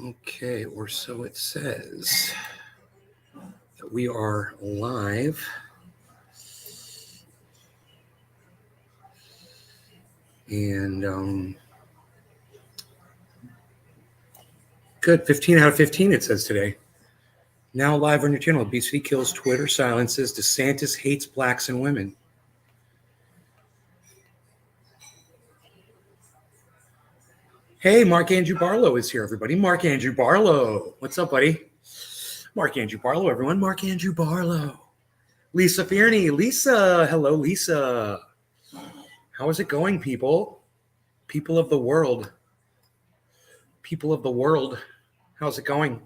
Okay, or so it says that we are live. And good, 15 out of 15 it says today. Now live on your channel, Obesity kills Twitter, silences, Desantis hates blacks and women. Hey, Mark Andrew Barlow is here, everybody. Mark Andrew Barlow. What's up, buddy? Mark Andrew Barlow, everyone. Mark Andrew Barlow. Lisa Fierney. Lisa. Hello, Lisa. How is it going, people? People of the world. People of the world. How's it going?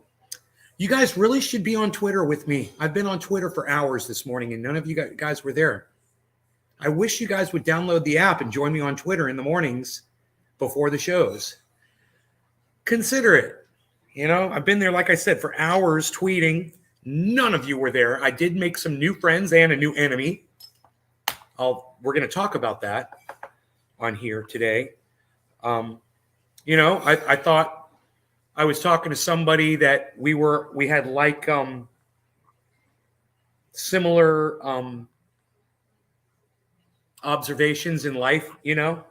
You guys really should be on Twitter with me. I've been on Twitter for hours this morning, and none of you guys were there. I wish you guys would download the app and join me on Twitter in the mornings before the shows. Consider it. You know, I've been there, like I said, for hours tweeting. None of you were there. I did make some new friends and a new enemy. We're going to talk about that on here today. I thought I was talking to somebody that we had like similar observations in life, you know.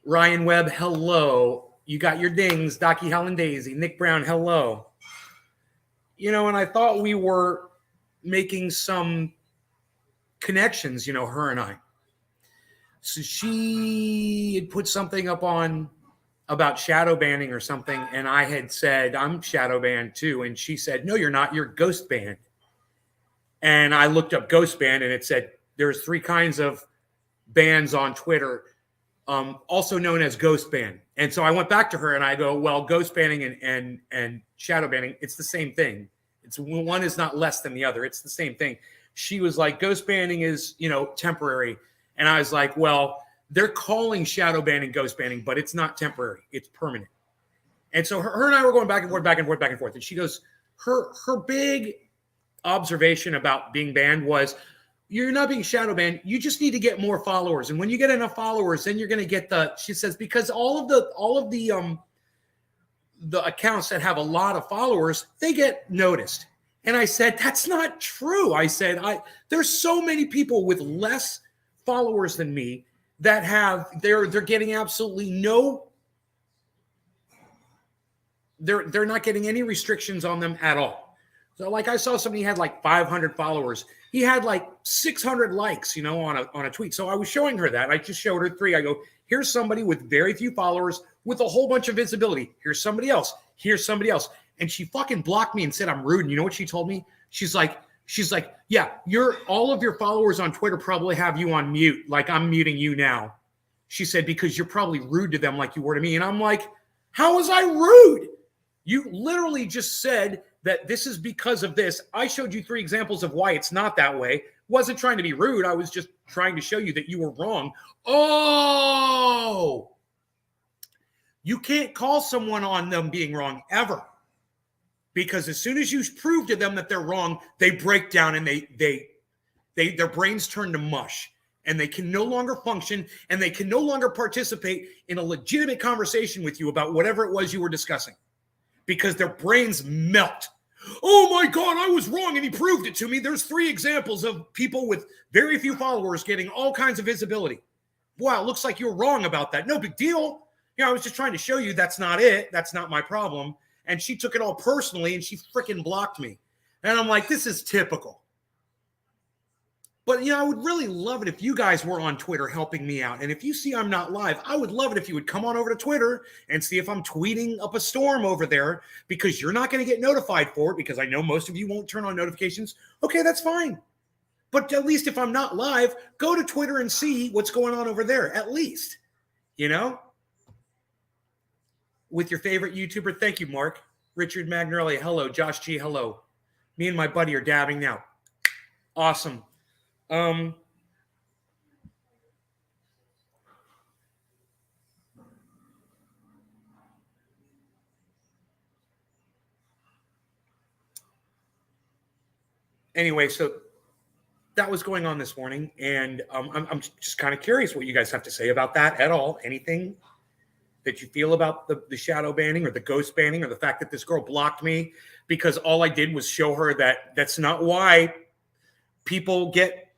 Ryan Webb, hello. You got your dings. Docky Helen Daisy. Nick Brown, hello. You know, and I thought we were making some connections, you know, her and I. So she had put something up on about shadow banning or something, and I had said, I'm shadow banned too. And she said, no, you're not. You're ghost banned. And I looked up ghost ban, and it said there's 3 kinds of bans on Twitter, also known as ghost ban. And so I went back to her and I go, well, ghost banning and shadow banning, it's the same thing. It's one is not less than the other. It's the same thing. She was like, ghost banning is, you know, temporary. And I was like, well, they're calling shadow banning ghost banning, but it's not temporary. It's permanent. And so her and I were going back and forth, back and forth, back and forth. And she goes, her big observation about being banned was, you're not being shadow banned. You just need to get more followers. And when you get enough followers, then you're going to get she says, because all of the accounts that have a lot of followers, they get noticed. And I said, that's not true. I said, there's so many people with less followers than me that they're getting absolutely no, they're not getting any restrictions on them at all. So like I saw somebody had like 500 followers. He had like 600 likes, you know, on a tweet. So I was showing her that. I just showed her 3. I go, here's somebody with very few followers with a whole bunch of visibility. Here's somebody else. Here's somebody else. And she fucking blocked me and said I'm rude. And you know what she told me? She's like, yeah, all of your followers on Twitter probably have you on mute. Like I'm muting you now. She said, because you're probably rude to them like you were to me. And I'm like, how was I rude? You literally just said that this is because of this. I showed you 3 examples of why it's not that way. Wasn't trying to be rude. I was just trying to show you that you were wrong. Oh, you can't call someone on them being wrong ever. Because as soon as you prove to them that they're wrong, they break down and their brains turn to mush. And they can no longer function, and they can no longer participate in a legitimate conversation with you about whatever it was you were discussing. Because their brains melt. Oh my God, I was wrong and he proved it to me. There's 3 examples of people with very few followers getting all kinds of visibility. Wow, it looks like you were wrong about that. No big deal. You know, I was just trying to show you that's not it. That's not my problem. And she took it all personally and she freaking blocked me. And I'm like, this is typical. But, you know, I would really love it if you guys were on Twitter helping me out. And if you see I'm not live, I would love it if you would come on over to Twitter and see if I'm tweeting up a storm over there, because you're not going to get notified for it, because I know most of you won't turn on notifications. Okay, that's fine. But at least if I'm not live, go to Twitter and see what's going on over there, at least, you know, with your favorite YouTuber. Thank you, Mark. Richard Magnarelli, hello. Josh G, hello. Me and my buddy are dabbing now. Awesome. Anyway, so that was going on this morning, and I'm just kind of curious what you guys have to say about that at all. Anything that you feel about the shadow banning or the ghost banning or the fact that this girl blocked me because all I did was show her that that's not why people get,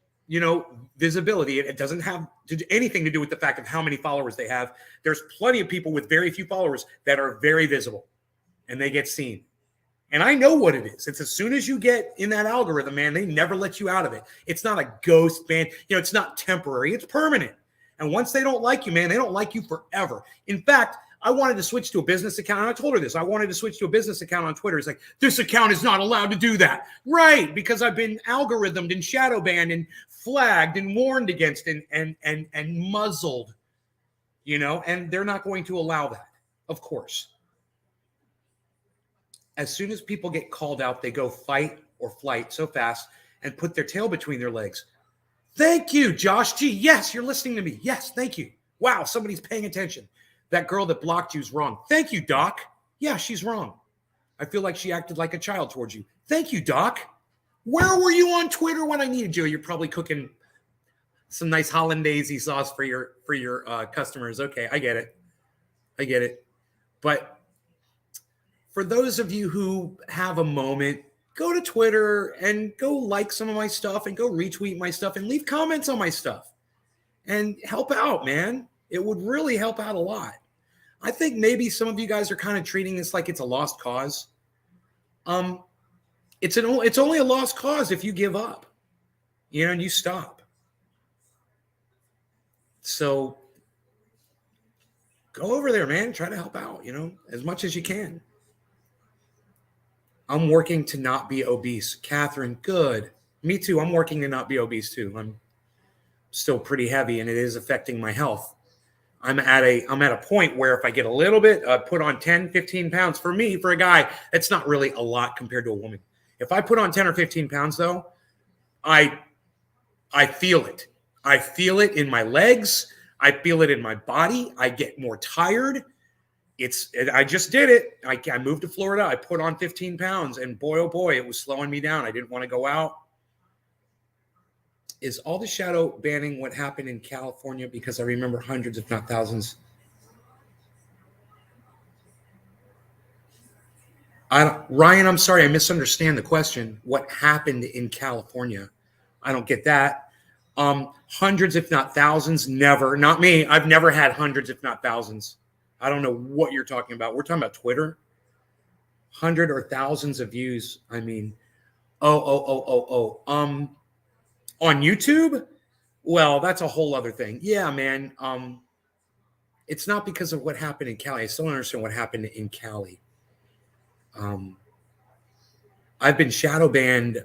visibility. It doesn't have anything to do with the fact of how many followers they have. There's plenty of people with very few followers that are very visible and they get seen. And I know what it is. It's as soon as you get in that algorithm, man, they never let you out of it. It's not a ghost ban. It's not temporary. It's permanent. And once they don't like you, man, they don't like you forever. In fact, I wanted to switch to a business account. And I told her this. I wanted to switch to a business account on Twitter. It's like, this account is not allowed to do that. Right, because I've been algorithmed and shadow banned and flagged and warned against and muzzled, and they're not going to allow that, of course. As soon as people get called out, they go fight or flight so fast and put their tail between their legs. Thank you, Josh G. Yes, you're listening to me. Yes, thank you. Wow, somebody's paying attention. That girl that blocked you is wrong. Thank you, Doc. Yeah, she's wrong. I feel like she acted like a child towards you. Thank you, Doc. Where were you on Twitter when I needed you? You're probably cooking some nice hollandaise sauce for your customers. Okay, I get it. But for those of you who have a moment, go to Twitter and go like some of my stuff and go retweet my stuff and leave comments on my stuff and help out, man. It would really help out a lot. I think maybe some of you guys are kind of treating this like it's a lost cause. It's only a lost cause if you give up, and you stop. So go over there, man. Try to help out, as much as you can. I'm working to not be obese. Catherine, good. Me too. I'm working to not be obese too. I'm still pretty heavy and it is affecting my health. I'm at a point where if I get a little bit, put on 10, 15 pounds for me, for a guy, it's not really a lot compared to a woman. If I put on 10 or 15 pounds though, I feel it. I feel it in my legs. I feel it in my body. I get more tired. I just did it. I moved to Florida. I put on 15 pounds and boy, oh boy, it was slowing me down. I didn't want to go out. Is all the shadow banning what happened in California? Because I remember hundreds, if not thousands. Ryan, I'm sorry. I misunderstand the question. What happened in California? I don't get that. Hundreds, if not thousands, never. Not me. I've never had hundreds, if not thousands. I don't know what you're talking about. We're talking about Twitter. 100 or thousands of views. I mean, on YouTube? Well, that's a whole other thing. Yeah, man. It's not because of what happened in Cali. I still don't understand what happened in Cali. I've been shadow banned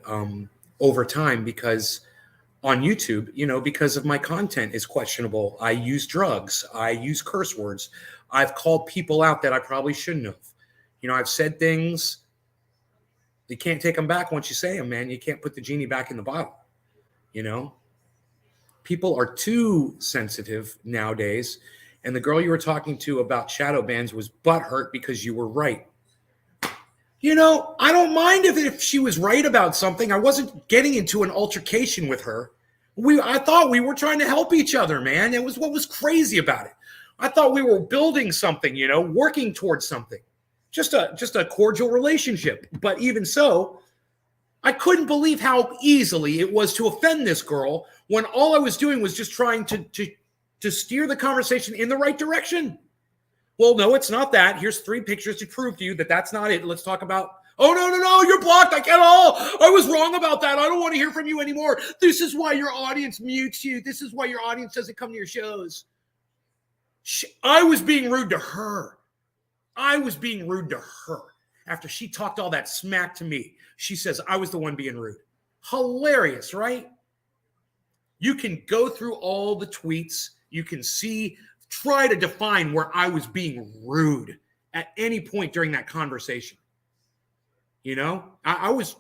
over time because on YouTube, because of my content is questionable. I use drugs. I use curse words. I've called people out that I probably shouldn't have. I've said things. You can't take them back once you say them, man. You can't put the genie back in the bottle. People are too sensitive nowadays. And the girl you were talking to about shadow bans was butthurt because you were right. I don't mind if she was right about something. I wasn't getting into an altercation with her. I thought we were trying to help each other, man. It was what was crazy about it. I thought we were building something, working towards something. Just a cordial relationship. But even so, I couldn't believe how easily it was to offend this girl when all I was doing was just trying to steer the conversation in the right direction. Well, no, it's not that. Here's 3 pictures to prove to you that that's not it. Let's talk about, oh, no, you're blocked. I can't I was wrong about that. I don't want to hear from you anymore. This is why your audience mutes you. This is why your audience doesn't come to your shows. I was being rude to her. After she talked all that smack to me. She says I was the one being rude. Hilarious, right? You can go through all the tweets. You can try to define where I was being rude at any point during that conversation. I was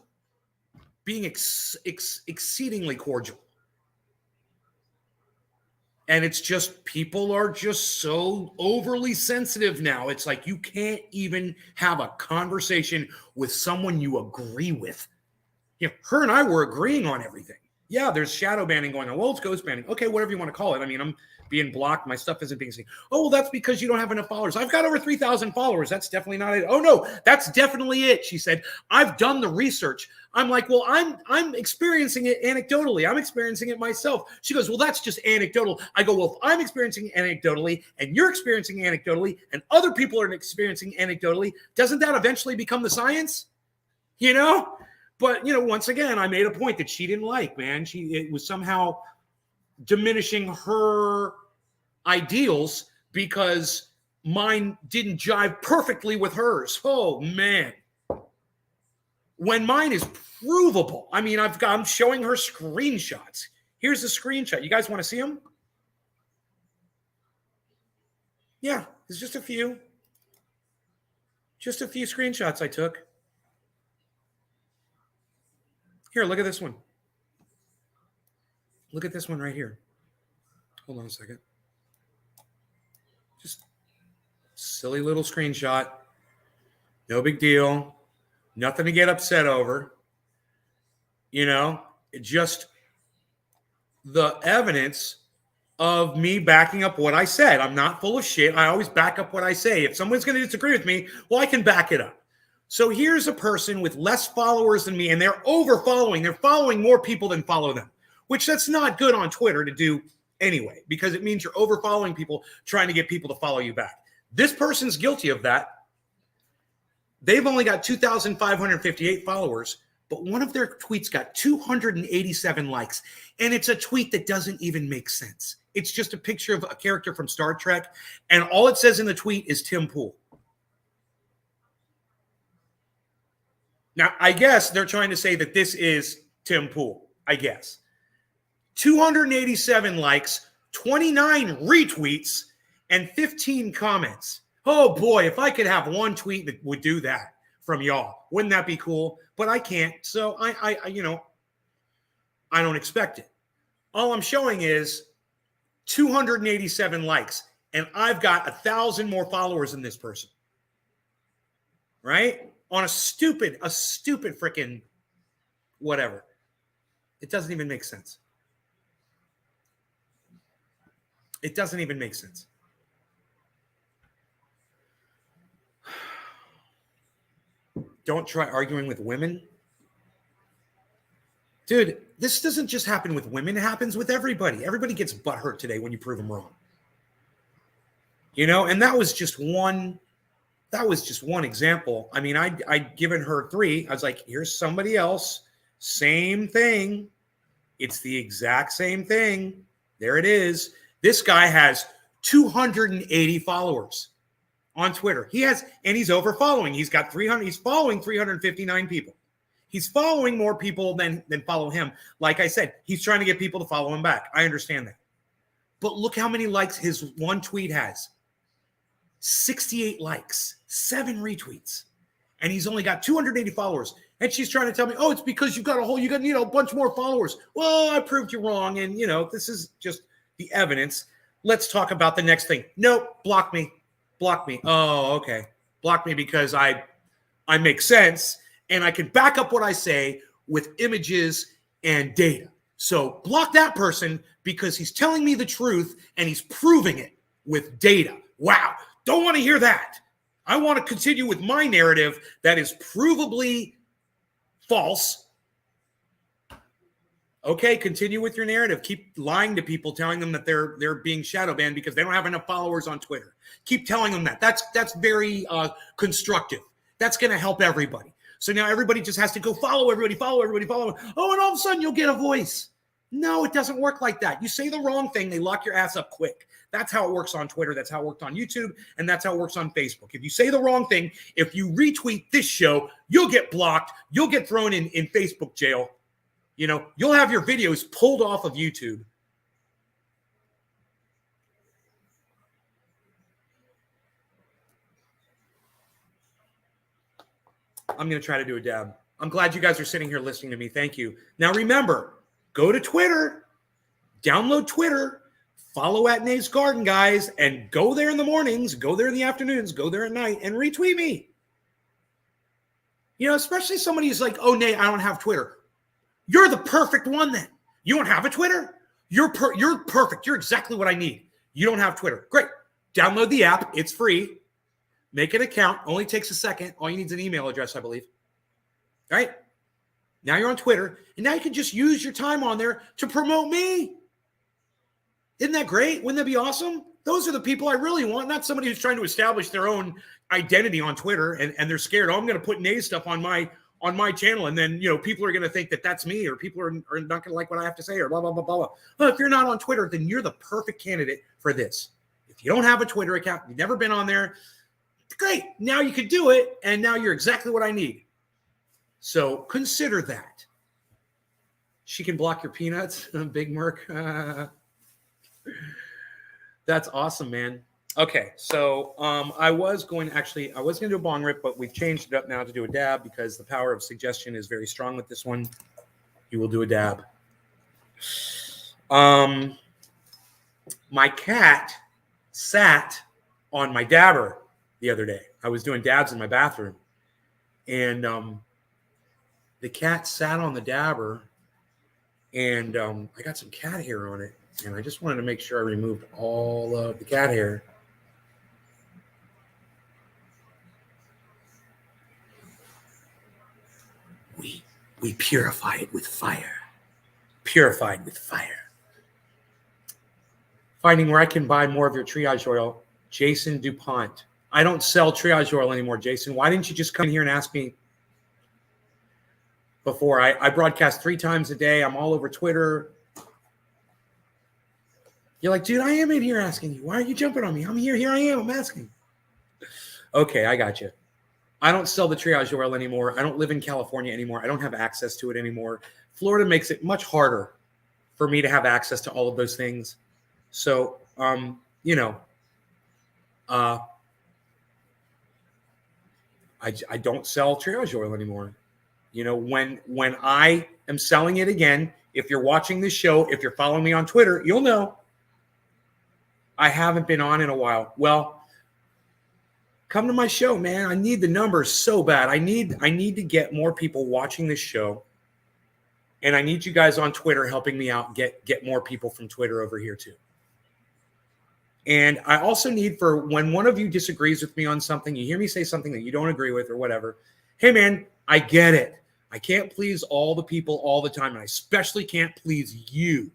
being exceedingly cordial. And it's just, people are just so overly sensitive now. It's like you can't even have a conversation with someone you agree with. Her and I were agreeing on everything. Yeah, there's shadow banning going on. Well, it's ghost banning. Okay, whatever you want to call it. I mean, I'm being blocked. My stuff isn't being seen. Oh, well, that's because you don't have enough followers. I've got over 3,000 followers. That's definitely not it. Oh, no, that's definitely it. She said, I've done the research. I'm like, well, I'm experiencing it anecdotally. I'm experiencing it myself. She goes, well, that's just anecdotal. I go, well, if I'm experiencing anecdotally and you're experiencing anecdotally and other people are experiencing anecdotally, doesn't that eventually become the science? You know? But, you know, once again, I made a point that she didn't like, man. It was somehow diminishing her ideals because mine didn't jive perfectly with hers. Oh, man. When mine is provable. I mean, I'm showing her screenshots. Here's the screenshot. You guys want to see them? Yeah, it's just a few. Just a few screenshots I took. Here, look at this one. Look at this one right here. Hold on a second. Just silly little screenshot. No big deal. Nothing to get upset over. You know, just the evidence of me backing up what I said. I'm not full of shit. I always back up what I say. If someone's going to disagree with me, well, I can back it up. So here's a person with less followers than me, and they're over-following. They're following more people than follow them, which that's not good on Twitter to do anyway, because it means you're over-following people, trying to get people to follow you back. This person's guilty of that. They've only got 2,558 followers, but one of their tweets got 287 likes, and it's a tweet that doesn't even make sense. It's just a picture of a character from Star Trek, and all it says in the tweet is Tim Pool. Now, I guess they're trying to say that this is Tim Pool, I guess. 287 likes, 29 retweets, and 15 comments. Oh, boy, if I could have one tweet that would do that from y'all, wouldn't that be cool? But I can't, so I don't expect it. All I'm showing is 287 likes, and I've got 1,000 more followers than this person. Right? On a stupid freaking whatever. It doesn't even make sense. It doesn't even make sense. Don't try arguing with women. Dude, this doesn't just happen with women. It happens with everybody. Everybody gets butthurt today when you prove them wrong. You know, and that was just one example. I mean, I'd given her 3. I was like, here's somebody else. Same thing. It's the exact same thing. There it is. This guy has 280 followers on Twitter. He's over following. He's got 300. He's following 359 people. He's following more people than follow him. Like I said, he's trying to get people to follow him back. I understand that. But look how many likes his one tweet has. 68 likes, 7 retweets, and he's only got 280 followers. And she's trying to tell me, oh, it's because you got a bunch more followers. Well, I proved you wrong, and this is just the evidence. Let's talk about the next thing. Nope, block me. Oh, okay, block me because I make sense and I can back up what I say with images and data. So block that person because he's telling me the truth and he's proving it with data. Wow. Don't want to hear that. I want to continue with my narrative that is provably false. Okay, continue with your narrative. Keep lying to people, telling them that they're being shadow banned because they don't have enough followers on Twitter. Keep telling them that. That's very constructive. That's going to help everybody. So now everybody just has to go follow everybody. Oh, and all of a sudden you'll get a voice. No, it doesn't work like that. You say the wrong thing, they lock your ass up quick. That's how it works on Twitter. That's how it worked on YouTube. And that's how it works on Facebook. If you say the wrong thing, if you retweet this show, you'll get blocked. You'll get thrown in Facebook jail. You'll have your videos pulled off of YouTube. I'm going to try to do a dab. I'm glad you guys are sitting here listening to me. Thank you. Now remember, go to Twitter, download Twitter, follow at Nate's Garden, guys, and go there in the mornings, go there in the afternoons, go there at night, and retweet me. Especially somebody who's like, oh, Nate, I don't have Twitter. You're the perfect one then. You don't have a Twitter? You're perfect. You're exactly what I need. You don't have Twitter. Great. Download the app. It's free. Make an account. Only takes a second. All you need is an email address, I believe. All right? Now you're on Twitter, and now you can just use your time on there to promote me. Isn't that great? Wouldn't that be awesome? Those are the people I really want, not somebody who's trying to establish their own identity on Twitter, and they're scared, oh, I'm going to put Nay's stuff on my channel, and then, people are going to think that that's me, or people are not going to like what I have to say, or blah, blah, blah, blah, blah. Well, if you're not on Twitter, then you're the perfect candidate for this. If you don't have a Twitter account, you've never been on there, great. Now you could do it, and now you're exactly what I need. So consider that. She can block your peanuts, Big Merc. That's awesome, man. Okay, so I was going to do a bong rip, but we've changed it up now to do a dab because the power of suggestion is very strong with this one. You will do a dab. My cat sat on my dabber the other day. I was doing dabs in my bathroom, and the cat sat on the dabber, and I got some cat hair on it, and I just wanted to make sure I removed all of the cat hair. We purify it with fire. Purified with fire. Finding where I can buy more of your triage oil. Jason DuPont. I don't sell triage oil anymore, Jason. Why didn't you just come here and ask me before? I broadcast 3 times a day. I'm all over Twitter. You're like, dude, I am in here asking you. Why are you jumping on me? I'm here. Here I am. I'm asking. Okay, I got you. I don't sell the triage oil anymore. I don't live in California anymore. I don't have access to it anymore. Florida makes it much harder for me to have access to all of those things. So, I don't sell triage oil anymore. When I am selling it again, if you're watching this show, if you're following me on Twitter, you'll know I haven't been on in a while. Well, come to my show, man. I need the numbers so bad. I need to get more people watching this show. And I need you guys on Twitter helping me out, get more people from Twitter over here too. And I also need, for when one of you disagrees with me on something, you hear me say something that you don't agree with or whatever. Hey, man, I get it. I can't please all the people all the time. And I especially can't please you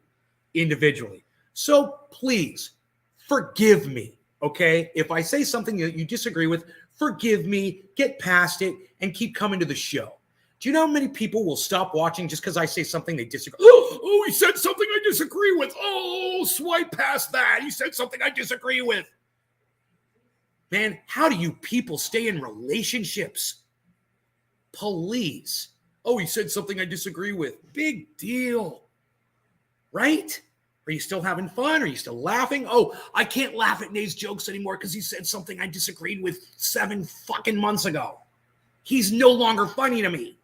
individually. So please forgive me. Okay, if I say something that you disagree with, forgive me, get past it, and keep coming to the show. Do you know how many people will stop watching just because I say something they disagree? Oh, he said something I disagree with. Oh, swipe past that. He said something I disagree with. Man, how do you people stay in relationships? Please. Oh, he said something I disagree with. Big deal. Right? Are you still having fun? Are you still laughing? Oh, I can't laugh at Nay's jokes anymore because he said something I disagreed with 7 fucking months ago. He's no longer funny to me.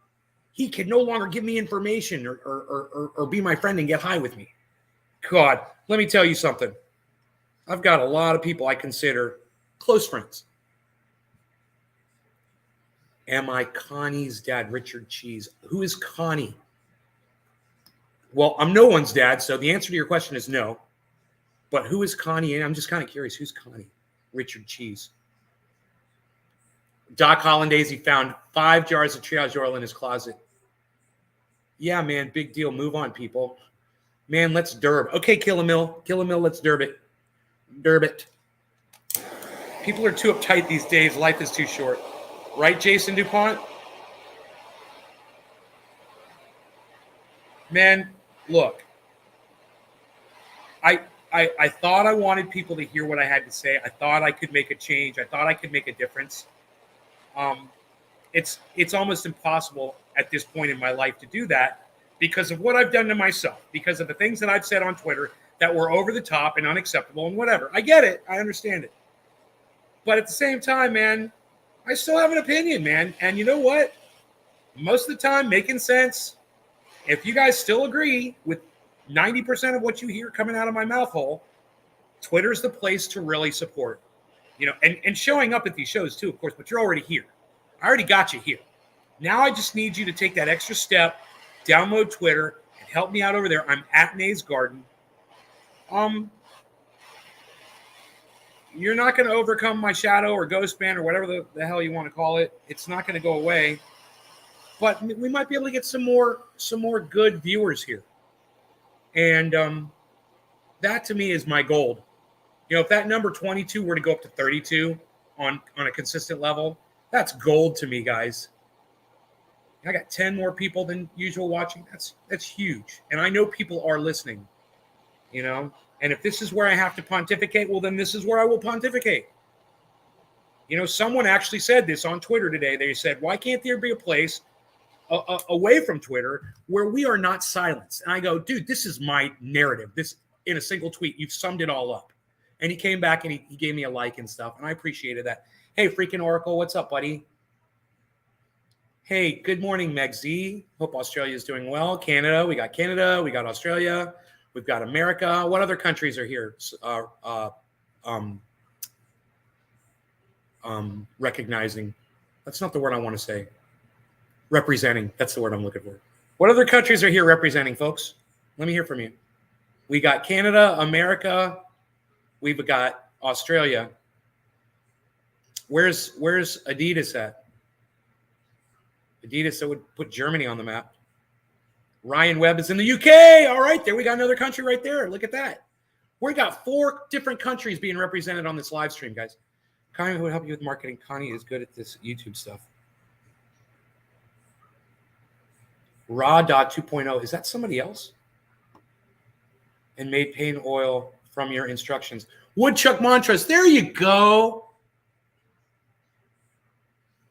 He can no longer give me information or be my friend and get high with me. God, let me tell you something. I've got a lot of people I consider close friends. Am I Connie's dad, Richard Cheese? Who is Connie? Well, I'm no one's dad, so the answer to your question is no. But who is Connie? And I'm just kind of curious. Who's Connie? Richard Cheese. Doc Hollandaise found 5 jars of triage oil in his closet. Yeah, man, big deal. Move on, people. Man, let's derb. Okay, Kill a Mill, let's derb it. Derb it. People are too uptight these days. Life is too short. Right, Jason DuPont? Man, look, I thought I wanted people to hear what I had to say. I thought I could make a change. I thought I could make a difference. It's almost impossible at this point in my life to do that because of what I've done to myself, because of the things that I've said on Twitter that were over the top and unacceptable and whatever. I get it. I understand it. But at the same time, man, I still have an opinion, man. And you know what? Most of the time, making sense. If you guys still agree with 90% of what you hear coming out of my mouth hole, Twitter's the place to really support. And showing up at these shows too, of course, but you're already here. I already got you here. Now I just need you to take that extra step, download Twitter, and Help me out over there. I'm at Nays Garden. You're not going to overcome my shadow or ghost ban or whatever the hell you want to call it. It's not going to go away. But we might be able to get some more good viewers here. And that to me is my goal. You know, if that number 22 were to go up to 32 on a consistent level, that's gold to me, guys. I got 10 more people than usual watching. That's huge. And I know people are listening, you know. And if this is where I have to pontificate, well, then this is where I will pontificate. You know, someone actually said this on Twitter today. They said, why can't there be a place away from Twitter where we are not silenced? And I go, dude, this is my narrative. This, in a single tweet, you've summed it all up. And he came back and he gave me a like and stuff. And I appreciated that. Hey, freaking Oracle, what's up, buddy? Hey, good morning, Meg Z. Hope Australia is doing well. Canada, we got Australia. We've got America. What other countries are here? Recognizing. That's not the word I want to say. Representing. That's the word I'm looking for. What other countries are here representing, folks? Let me hear from you. We got Canada, America. We've got Australia. Where's Adidas at? Adidas that would put Germany on the map. Ryan Webb is in the UK. All right, there we got another country right there. Look at that. We got 4 different countries being represented on this live stream, guys. Connie would help you with marketing. Connie is good at this YouTube stuff. Raw.2.0. 2.0. Is that somebody else? And made pain oil from your instructions. Woodchuck mantras. There you go.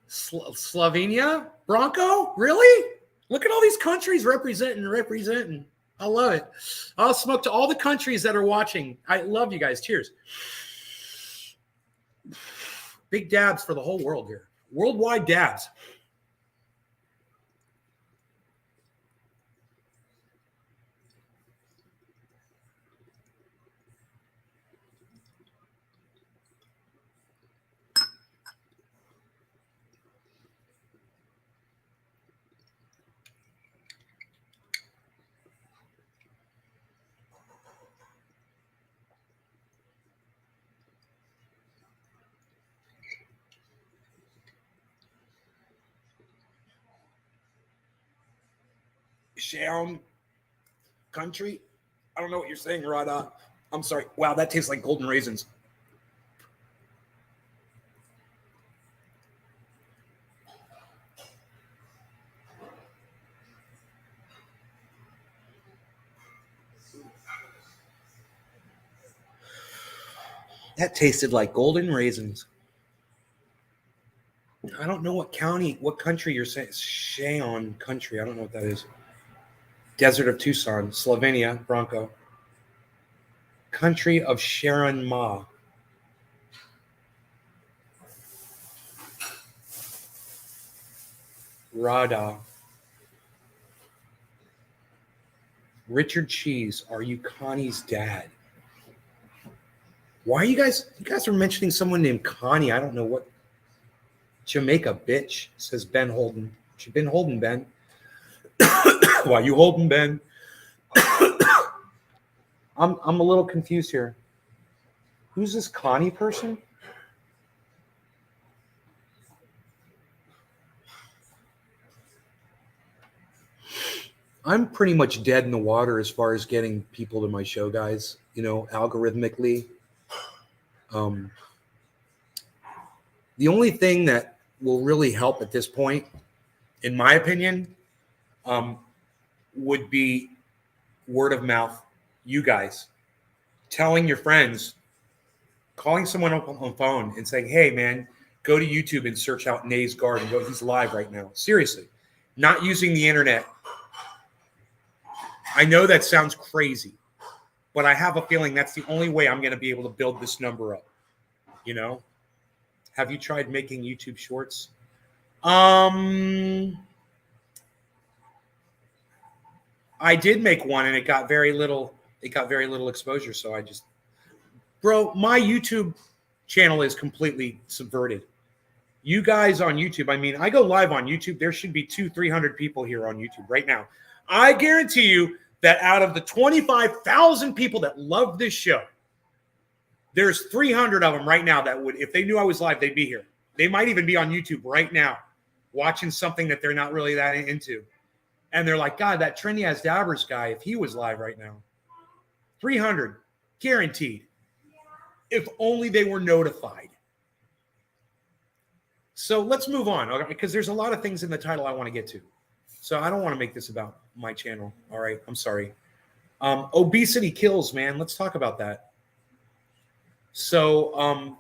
Slovenia? Bronco? Really? Look at all these countries representing. I love it. I'll smoke to all the countries that are watching. I love you guys. Cheers. Big dabs for the whole world here. Worldwide dabs. Sham country. I don't know what you're saying, Rada. I'm sorry. Wow, that tastes like golden raisins. That tasted like golden raisins. I don't know what country you're saying. Shaon country. I don't know what that is. Desert of Tucson, Slovenia, Bronco. Country of Sharon Ma. Rada. Richard Cheese, are you Connie's dad? Why are you guys are mentioning someone named Connie? I don't know what. Jamaica, bitch, says Ben Holden. You been holding, Ben? Why you holding, Ben? I'm a little confused here. Who's this Connie person? I'm pretty much dead in the water as far as getting people to my show, guys. You know, algorithmically. The only thing that will really help at this point, in my opinion, would be word of mouth. You guys telling your friends, calling someone up on the phone and saying, hey, man, go to YouTube and search out Nays Garden. He's live right now. Seriously, not using the internet. I know that sounds crazy, but I have a feeling that's the only way I'm going to be able to build this number up. You know, have you tried making YouTube shorts? I did make one and it got very little exposure. So I just, bro, my YouTube channel is completely subverted. You guys on YouTube, I mean, I go live on YouTube. There should be 200-300 people here on YouTube right now. I guarantee you that out of the 25,000 people that love this show, there's 300 of them right now that would, if they knew I was live, they'd be here. They might even be on YouTube right now watching something that they're not really that into. And they're like, God, that Trendy As Dabbers guy, if he was live right now, 300, guaranteed. If only they were notified. So let's move on, okay? Because there's a lot of things in the title I want to get to. So I don't want to make this about my channel. All right, I'm sorry. Obesity kills, man. Let's talk about that. So,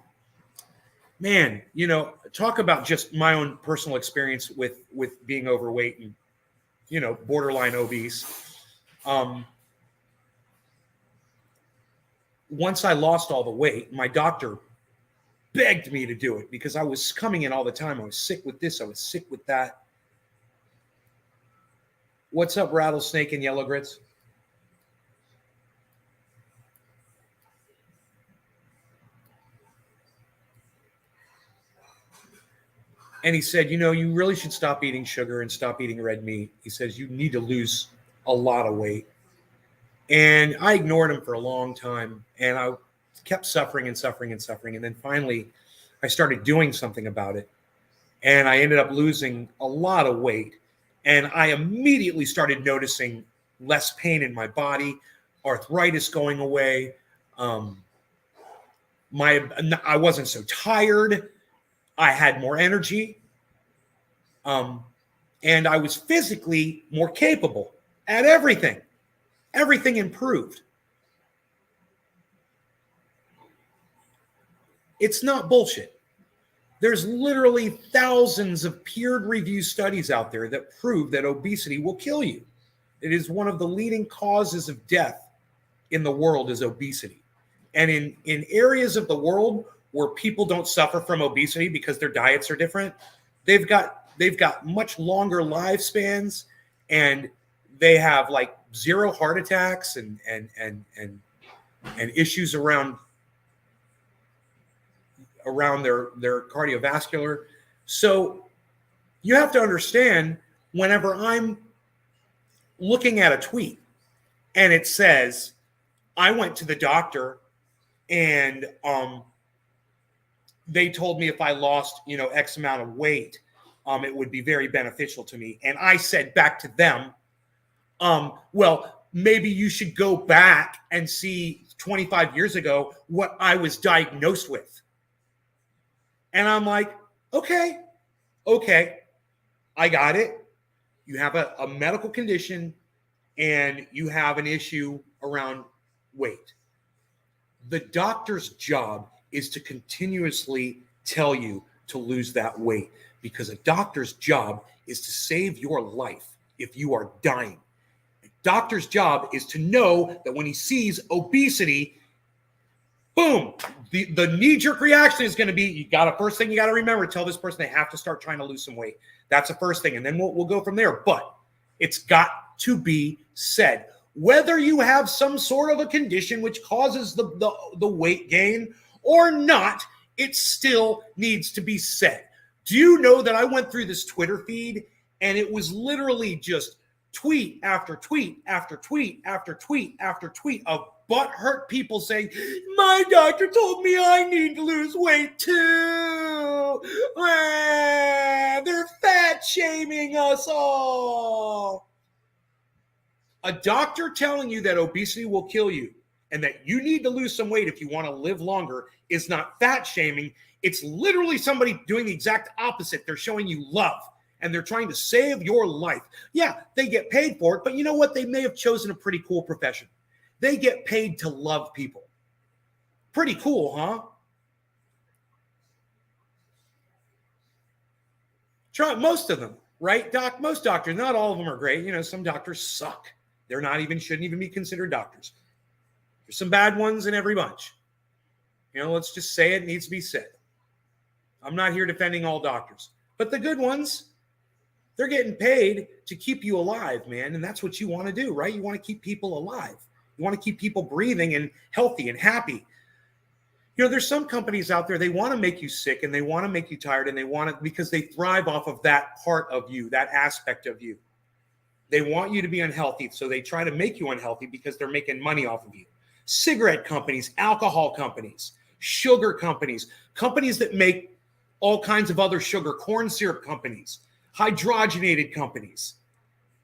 man, you know, talk about just my own personal experience with being overweight and, you know, borderline obese. Once I lost all the weight, my doctor begged me to do it because I was coming in all the time. I was sick with this. I was sick with that. What's up, Rattlesnake and Yellow Grits? And he said, you know, you really should stop eating sugar and stop eating red meat. He says, you need to lose a lot of weight. And I ignored him for a long time. And I kept suffering and suffering and suffering. And then finally, I started doing something about it. And I ended up losing a lot of weight. And I immediately started noticing less pain in my body, arthritis going away. I wasn't so tired. I had more energy. And I was physically more capable at everything. Everything improved. It's not bullshit. There's literally thousands of peer-reviewed studies out there that prove that obesity will kill you. It is one of the leading causes of death in the world is obesity. And in areas of the world where people don't suffer from obesity because their diets are different, they've got much longer lifespans, and they have like zero heart attacks and issues around their cardiovascular. So you have to understand, whenever I'm looking at a tweet and it says, I went to the doctor and they told me if I lost, you know, X amount of weight, it would be very beneficial to me. And I said back to them, well, maybe you should go back and see 25 years ago what I was diagnosed with. And I'm like, okay, I got it. You have a medical condition and you have an issue around weight. The doctor's job is to continuously tell you to lose that weight, because a doctor's job is to save your life if you are dying. A doctor's job is to know that when he sees obesity, boom, the knee-jerk reaction is going to be, first thing you got to remember, tell this person they have to start trying to lose some weight. That's the first thing. And then we'll go from there. But it's got to be said. Whether you have some sort of a condition which causes the weight gain or not, it still needs to be said. Do you know that I went through this Twitter feed and it was literally just tweet after tweet after tweet after tweet after tweet of butthurt people saying, my doctor told me I need to lose weight too. They're fat shaming us all. A doctor telling you that obesity will kill you and that you need to lose some weight if you want to live longer is not fat shaming. It's literally somebody doing the exact opposite. They're showing you love and they're trying to save your life. Yeah, they get paid for it, but you know what? They may have chosen a pretty cool profession. They get paid to love people. Pretty cool, huh? Try most of them, right, Doc? Most doctors, not all of them are great. You know, some doctors suck. Shouldn't even be considered doctors. There's some bad ones in every bunch. You know, let's just say it needs to be said. I'm not here defending all doctors, but the good ones, they're getting paid to keep you alive, man. And that's what you want to do, right? You want to keep people alive. You want to keep people breathing and healthy and happy. You know, there's some companies out there, they want to make you sick and they want to make you tired and they want it because they thrive off of that part of you, that aspect of you. They want you to be unhealthy, so they try to make you unhealthy because they're making money off of you. Cigarette companies, alcohol companies, sugar companies, companies that make all kinds of other sugar, corn syrup companies, hydrogenated companies.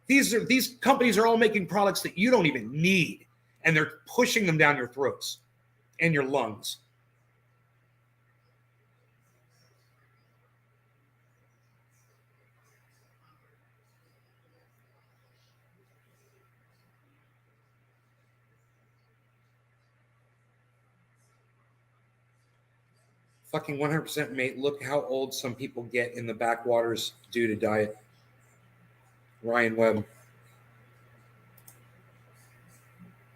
These companies are all making products that you don't even need, and they're pushing them down your throats and your lungs. Fucking 100%, mate. Look how old some people get in the backwaters due to diet. Ryan Webb.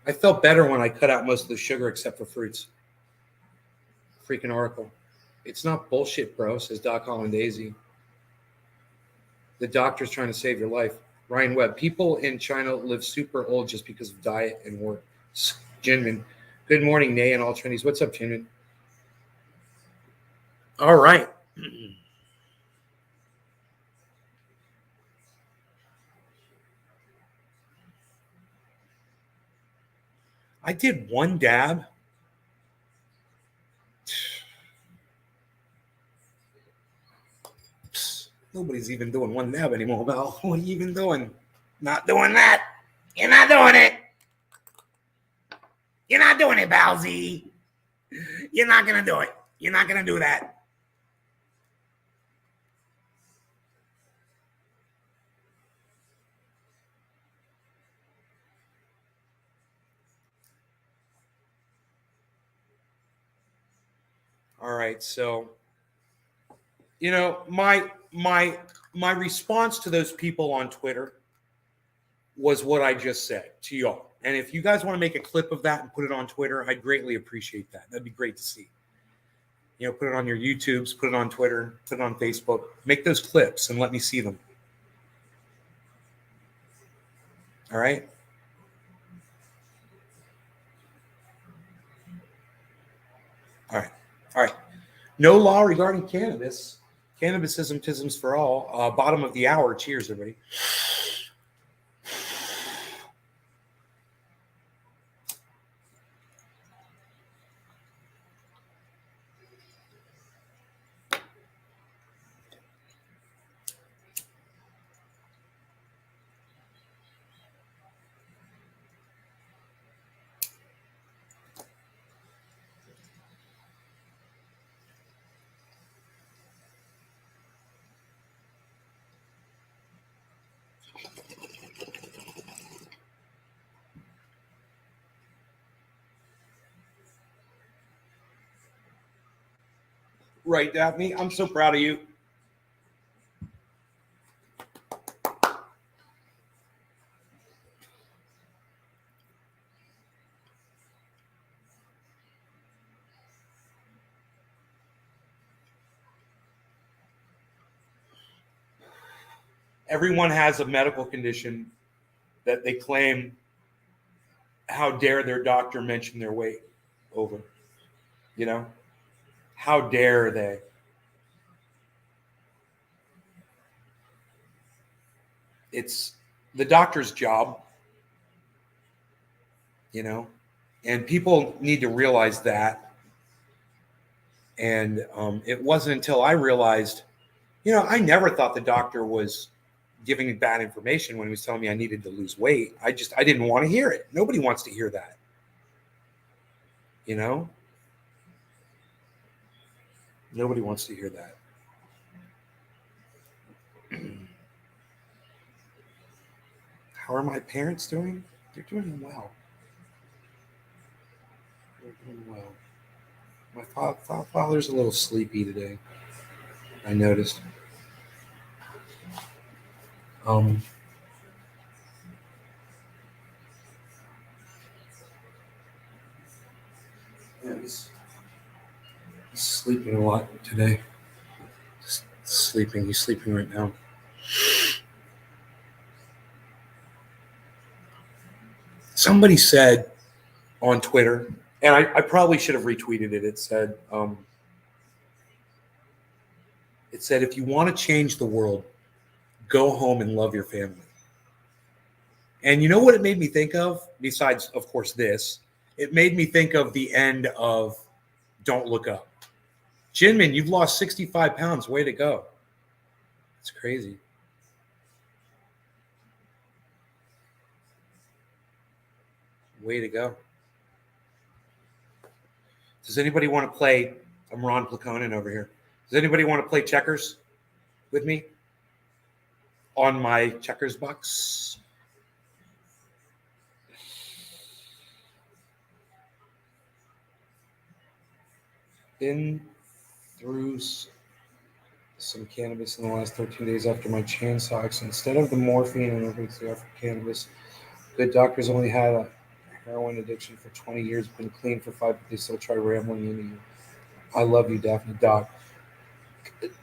I felt better when I cut out most of the sugar except for fruits. Freaking article. It's not bullshit, bro, says Doc Holland Daisy. The doctor's trying to save your life. Ryan Webb. People in China live super old just because of diet and work. Jinmin. Good morning, Nay and all Chinese. What's up, Jinmin? All right. I did one dab. Nobody's even doing one dab anymore, Val. What are you even doing? Not doing that. You're not doing it. You're not doing it, Balzy. You're not going to do it. You're not going to do that. All right, so my response to those people on Twitter was what I just said to y'all. And if you guys want to make a clip of that and put it on Twitter, I'd greatly appreciate that. That'd be great to see. Put it on your YouTubes, put it on Twitter, put it on Facebook. Make those clips and let me see them. All right? All right. No law regarding cannabis. Cannabisism, tisms for all. Bottom of the hour. Cheers, everybody. Right, Daphne. I'm so proud of you. Everyone has a medical condition that they claim, how dare their doctor mention their weight over. How dare they? It's the doctor's job, and people need to realize that. And it wasn't until I realized, I never thought the doctor was giving me bad information when he was telling me I needed to lose weight. I didn't want to hear it. Nobody wants to hear that. Nobody wants to hear that. How are my parents doing? They're doing well. They're doing well. My father's a little sleepy today, I noticed. Yeah, he's sleeping a lot today. Just sleeping. He's sleeping right now. Somebody said on Twitter, and I probably should have retweeted it. It said, if you want to change the world, go home and love your family. And you know what it made me think of? Besides, of course, this, it made me think of the end of Don't Look Up. Jinmin, you've lost 65 pounds. Way to go. It's crazy. Way to go. Does anybody want to play? I'm Ron Plakonin over here. Does anybody want to play checkers with me on my checkers box? Been through some cannabis in the last 13 days after my chain socks. Instead of the morphine and everything after cannabis, good doctors only had a heroin addiction for 20 years, been clean for 5, but they still try rambling into you. I love you, Daphne Doc.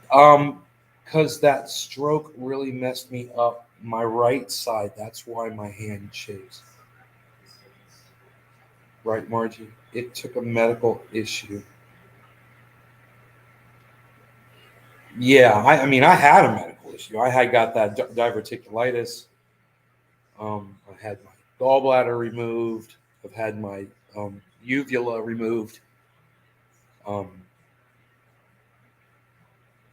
Because that stroke really messed me up. My right side, that's why my hand shakes. Right, Margie? It took a medical issue. Yeah, I mean, I had a medical issue. I had got that diverticulitis. I had my gallbladder removed. I've had my uvula removed. Um,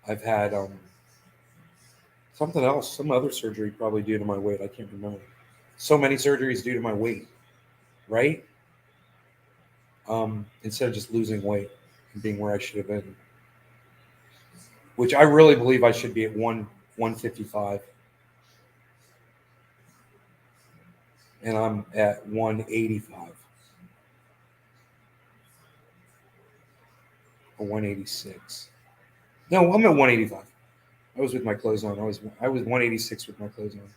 I've had something else, some other surgery probably due to my weight. I can't remember. So many surgeries due to my weight, right? Instead of just losing weight and being where I should have been, which I really believe I should be at 155, and I'm at 185 or 186. No, I'm at 185. I was with my clothes on. I was 186 with my clothes on.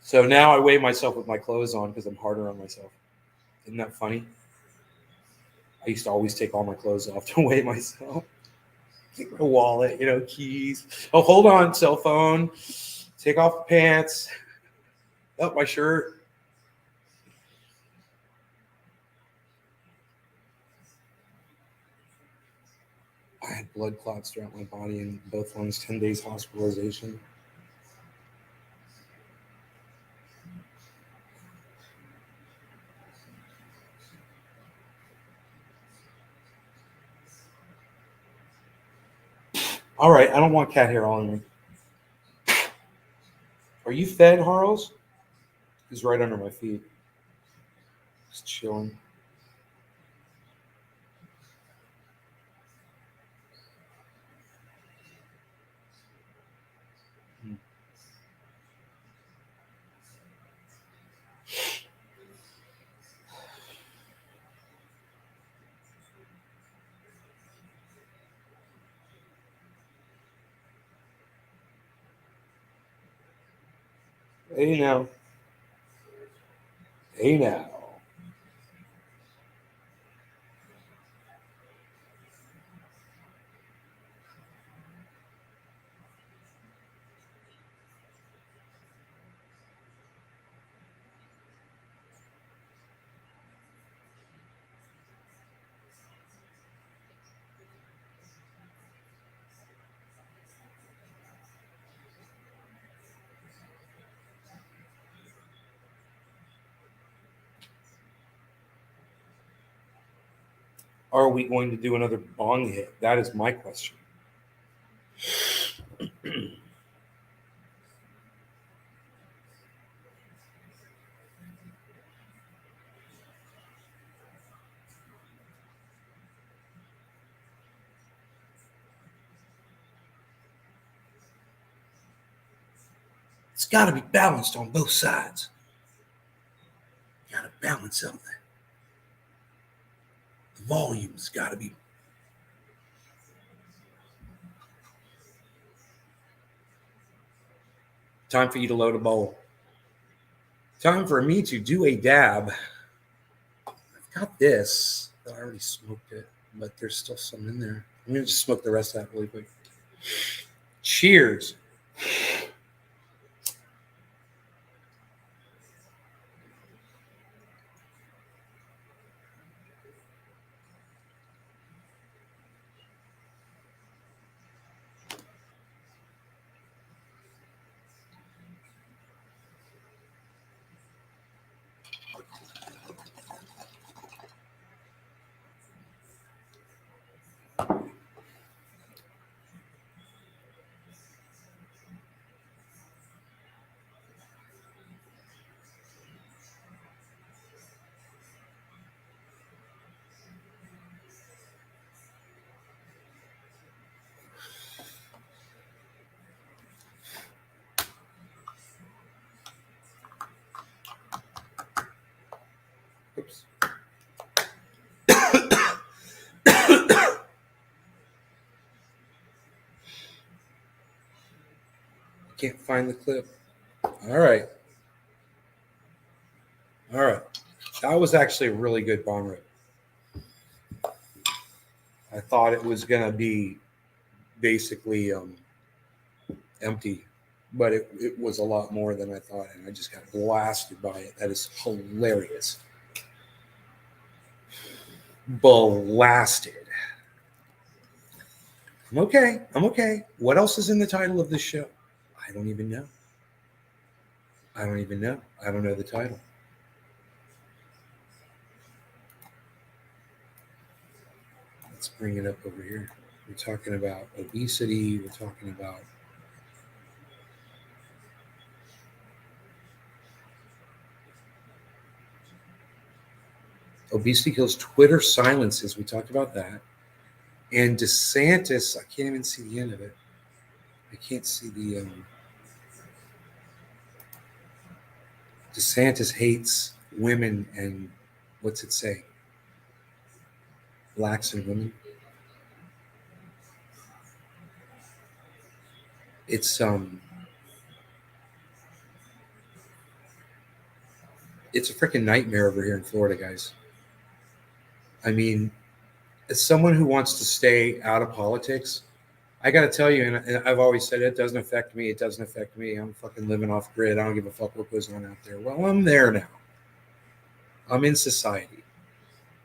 So now I weigh myself with my clothes on because I'm harder on myself. Isn't that funny? I used to always take all my clothes off to weigh myself. Take my wallet, keys. Oh, hold on, cell phone. Take off the pants. Oh, my shirt. I had blood clots throughout my body in both lungs, 10 days hospitalization. All right, I don't want cat hair all in me. Are you fed, Harles? He's right under my feet. Just chilling. Hey now. Hey now. Are we going to do another bong hit? That is my question. It's got to be balanced on both sides. You got to balance something. The volume's got to be. Time for you to load a bowl. Time for me to do a dab. I've got this. I already smoked it, but there's still some in there. I'm going to just smoke the rest of that really quick. Cheers. Oops. Can't find the clip. All right. That was actually a really good bomb rip. I thought it was gonna be basically empty, but it was a lot more than I thought, and I just got blasted by it. That is hilarious. Blasted. I'm okay. What else is in the title of this show? I don't even know. I don't know the title. Let's bring it up over here. We're talking about obesity. We're talking about obesity kills, Twitter silences. We talked about that. And Desantis, I can't even see the end of it. I can't see the DeSantis hates women and what's it say? Blacks and women. It's a freaking nightmare over here in Florida, guys. I mean, as someone who wants to stay out of politics, I got to tell you, and I've always said it doesn't affect me. It doesn't affect me. I'm fucking living off grid. I don't give a fuck what goes on out there. Well, I'm there now. I'm in society,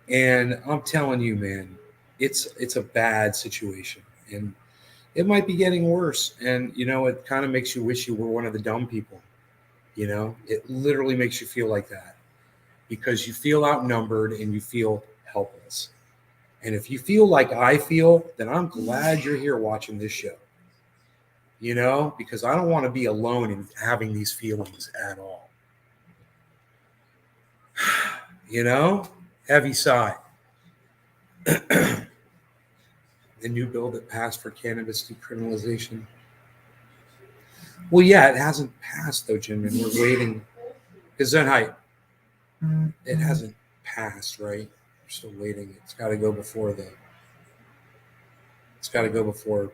and I'm telling you, man, it's a bad situation, and it might be getting worse. And you know, it kind of makes you wish you were one of the dumb people. You know, it literally makes you feel like that because you feel outnumbered and you feel helpless. And if you feel like I feel, then I'm glad you're here watching this show. You know, because I don't want to be alone in having these feelings at all. You know, heavy sigh. The new bill that passed for cannabis decriminalization. Well, yeah, it hasn't passed though, Jim, and we're waiting. Gesundheit. It hasn't passed, right? We're still waiting. It's got to go before the. It's got to go before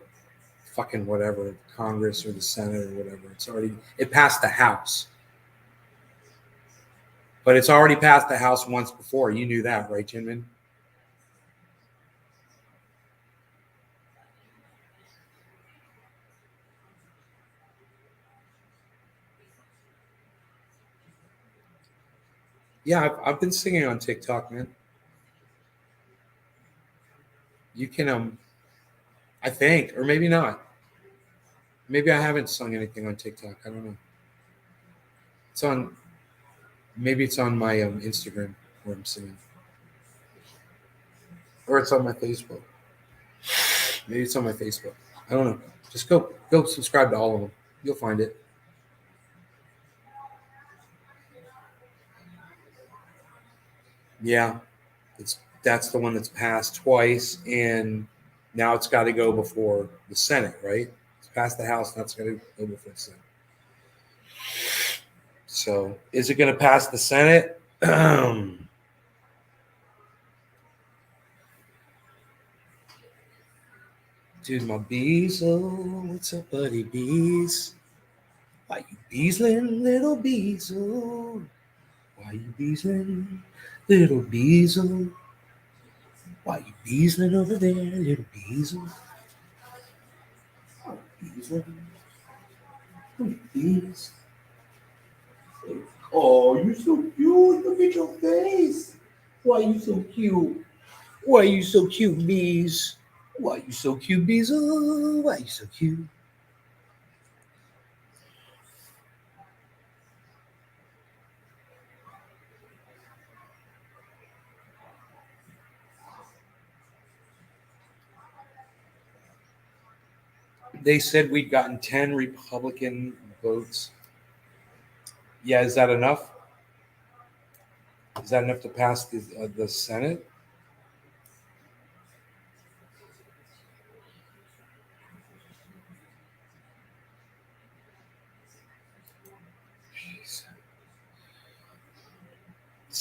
fucking whatever, Congress or the Senate or whatever. It passed the House. But it's already passed the House once before. You knew that, right, Jinmin? Yeah, I've been singing on TikTok, man. You can, I think, or maybe not. Maybe I haven't sung anything on TikTok. I don't know. It's on, maybe it's on my Instagram where I'm singing. Or it's on my Facebook. Maybe it's on my Facebook. I don't know. Just go subscribe to all of them. You'll find it. Yeah, that's the one that's passed twice, and now it's got to go before the Senate, right? It's passed the House, now it's got to go before the Senate. So, is it going to pass the Senate? Dude, my bees, oh, what's up, buddy bees? Why you beesling, little bees, oh? Why you beesling, little bees, oh? Why you beesling over there, little bees, oh? Why you beesling, little bees? Oh, you're so cute. Look at your face. Why you so cute? Why you so cute, bees? Why you so cute, bees? Oh, why you so cute? They said we'd gotten 10 Republican votes. Yeah, is that enough? Is that enough to pass the Senate?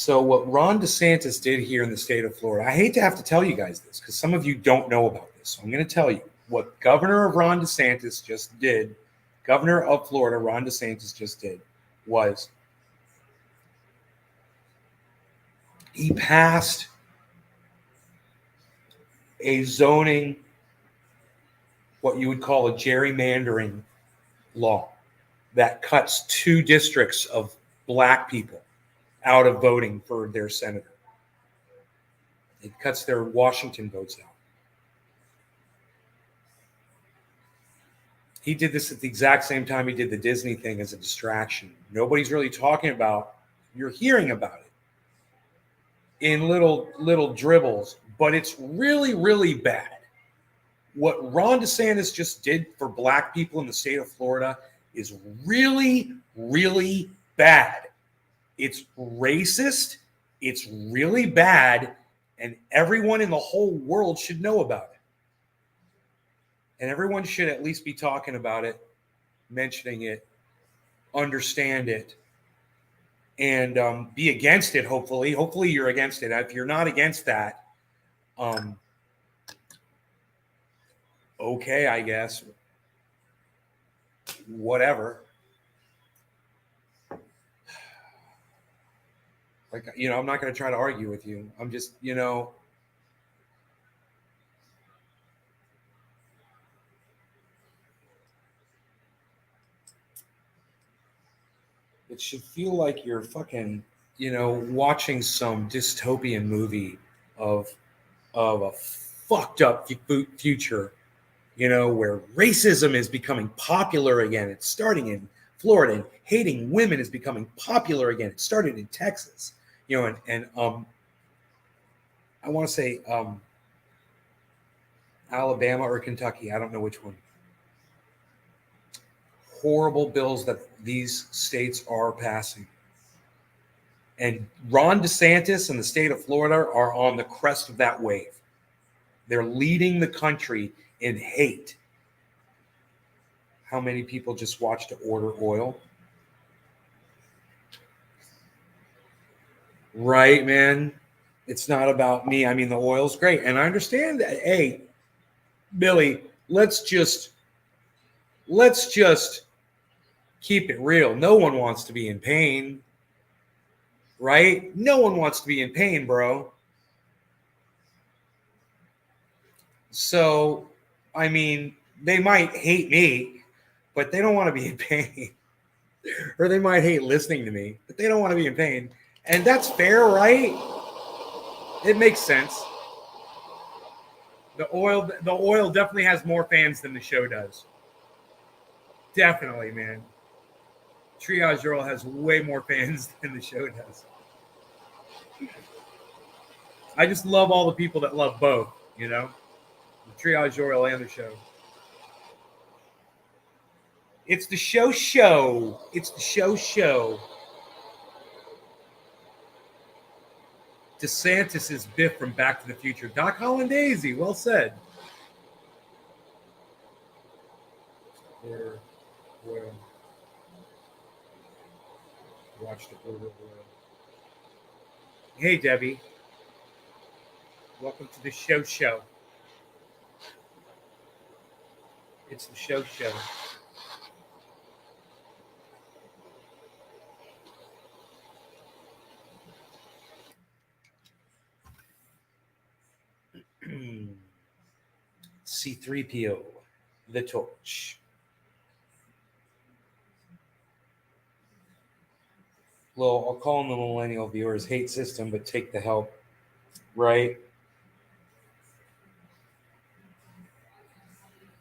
So what Ron DeSantis did here in the state of Florida, I hate to have to tell you guys this because some of you don't know about this. So I'm going to tell you what Governor of Ron DeSantis just did. Governor of Florida, Ron DeSantis just did was he passed a zoning, what you would call a gerrymandering law that cuts 2 districts of black people out of voting for their senator. It cuts their Washington votes out. He did this at the exact same time he did the Disney thing as a distraction. Nobody's really talking about, you're hearing about it in little dribbles, but it's really, really bad. What Ron DeSantis just did for black people in the state of Florida is really, really bad. It's racist. It's really bad. And everyone in the whole world should know about it. And everyone should at least be talking about it, mentioning it, understand it, and be against it, hopefully. Hopefully you're against it. If you're not against that, okay, I guess. Whatever. Like, I'm not going to try to argue with you. I'm just, it should feel like you're fucking, watching some dystopian movie of a fucked up future, where racism is becoming popular again. It's starting in Florida, and hating women is becoming popular again. It started in Texas, and I want to say Alabama or Kentucky. I don't know which one. Horrible bills that these states are passing. And Ron DeSantis and the state of Florida are on the crest of that wave. They're leading the country in hate. How many people just watch to order oil? Right, man. It's not about me. I mean, the oil's great. And I understand that. Hey, Billy, let's just keep it real. No one wants to be in pain. Right? No one wants to be in pain, bro. So, I mean, they might hate me, but they don't want to be in pain. Or they might hate listening to me, but they don't want to be in pain. And that's fair, right? It makes sense. The oil definitely has more fans than the show does. Definitely, man. Triage Earl has way more fans than the show does. I just love all the people that love both, the Triage Earl and the show. It's the show. It's the show. DeSantis is Biff from Back to the Future. Doc Holland Daisy, well said. Oil. Watch the order oil. Hey, Debbie. Welcome to the show. It's the show. C3PO, the torch. Well, I'll call them the millennial viewers. Hate system, but take the help. Right?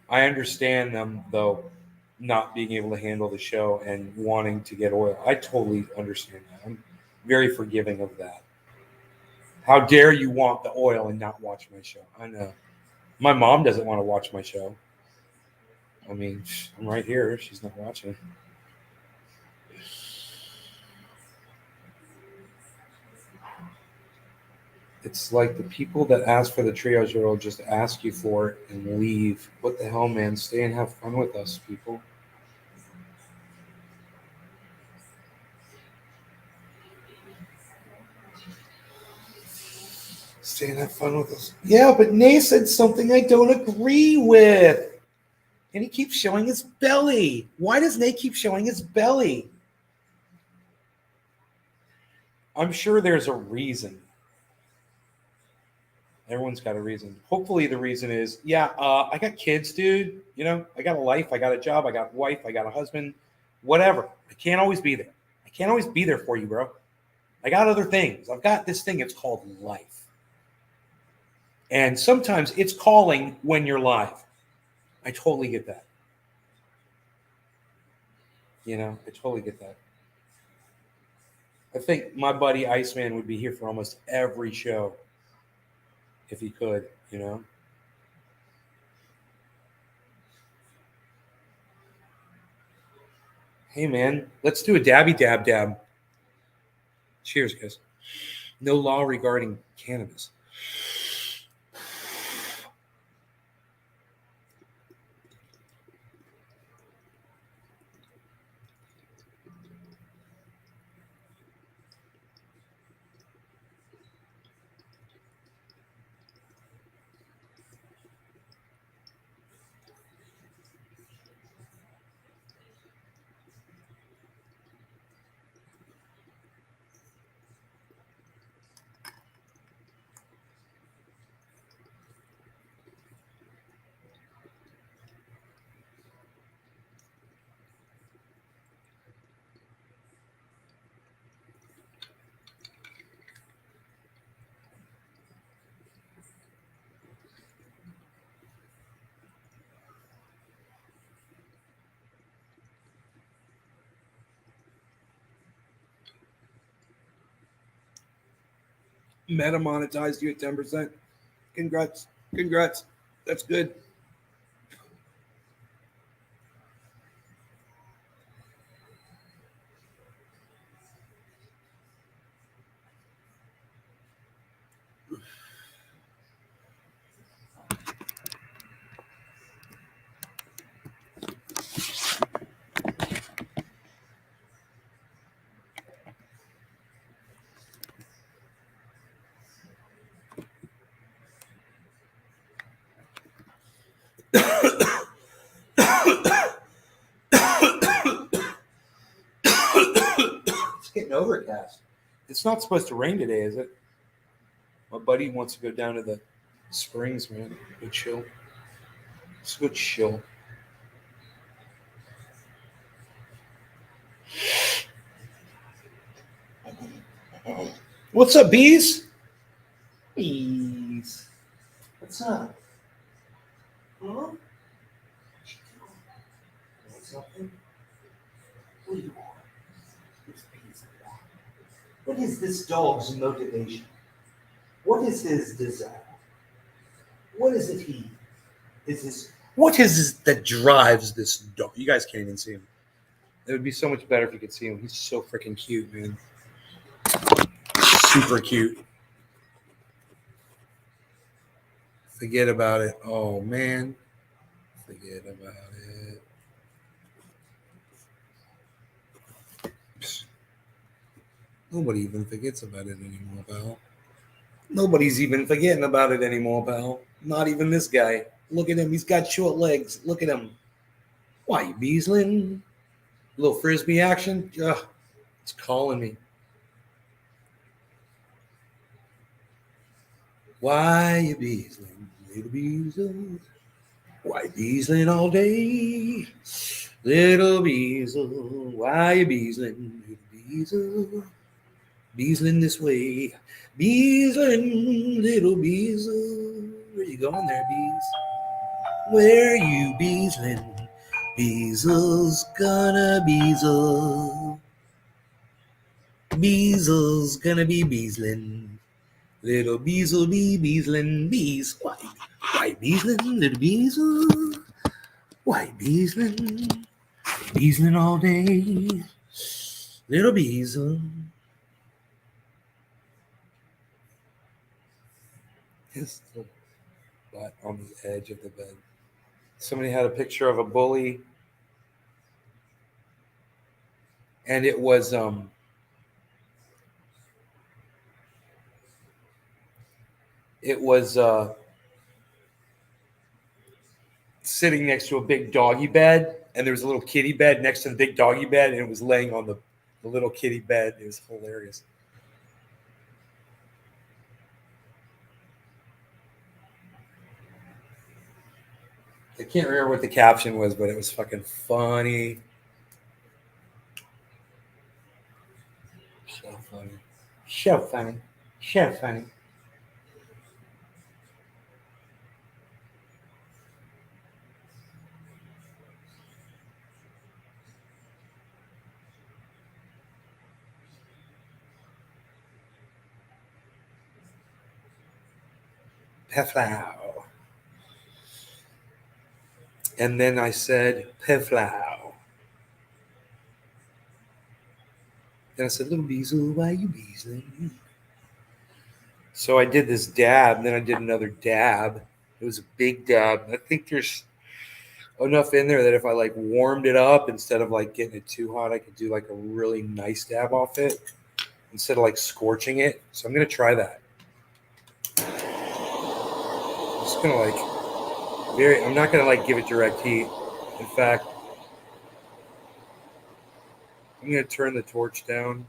I understand them, though, not being able to handle the show and wanting to get oil. I totally understand that. I'm very forgiving of that. How dare you want the oil and not watch my show? I know. My mom doesn't want to watch my show. I mean, I'm right here. She's not watching. It's like the people that ask for the triage will just ask you for it and leave. What the hell, man? Stay and have fun with us, people. stay and have fun with us. Yeah, but Nay said something I don't agree with. And he keeps showing his belly. Why does Nay keep showing his belly? I'm sure there's a reason. Everyone's got a reason. Hopefully the reason is, I got kids, dude. You know, I got a life. I got a job. I got a wife. I got a husband. Whatever. I can't always be there. I can't always be there for you, bro. I got other things. I've got this thing. It's called life. And sometimes it's calling when you're live. I totally get that. You know, I totally get that. I think my buddy Iceman would be here for almost every show if he could, you know. Hey, man, let's do a dabby dab dab. Cheers, guys. No law regarding cannabis. Meta monetized you at 10%. Congrats. Congrats. That's good. It's getting overcast. It's not supposed to rain today, is it? My buddy wants to go down to the springs, man. Go chill. Let's go chill. What's up, bees? Bees. What's up? Huh? Something? What do you want? What is this dog's motivation? What is his desire? What is it what is it that drives this dog? You guys can't even see him. It would be so much better if you could see him. He's so freaking cute, man. Super cute. Forget about it. Oh, man. Forget about it. Nobody even forgets about it anymore, pal. Nobody's even forgetting about it anymore, pal. Not even this guy. Look at him. He's got short legs. Look at him. Why, you Beasling? A little frisbee action? Ugh, it's calling me. Why, you Beasling? Little Beasling. Why, Beasling all day? Little Beasel. Why, you Beasling? Little Beasel. Beasling this way. Beasling, little Beasel. Where you going there, Bees? Where you Beasling? Beasel's gonna Beasel. Beasel's gonna be Beasling. Little Beasel be Beasling. Bees. Why Beasling? Little Beasel. Why Beasling? Beasling all day. Little Beasel. His butt on the edge of the bed. Somebody had a picture of a bully, and it was it was sitting next to a big doggy bed, and there was a little kitty bed next to the big doggy bed, and it was laying on the little kitty bed. It was hilarious. I can't remember what the caption was, but it was fucking funny. So funny. So funny. So funny. Peflau. And then I said, Peflau. Then I said, little Beazle, why you beazling? So I did this dab, and then I did another dab. It was a big dab. I think there's enough in there that if I like warmed it up instead of like getting it too hot, I could do like a really nice dab off it instead of like scorching it. So I'm gonna try that. I'm just gonna like I'm not gonna like give it direct heat. In fact, I'm gonna turn the torch down.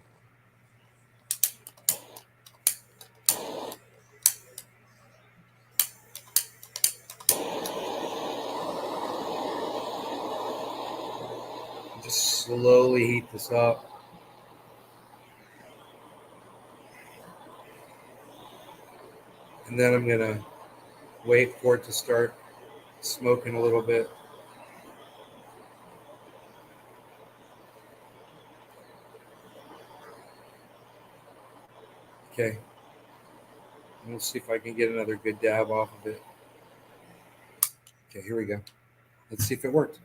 Just slowly heat this up. And then I'm gonna wait for it to start smoking a little bit. Okay. And we'll see if I can get another good dab off of it. Okay, here we go. Let's see if it worked.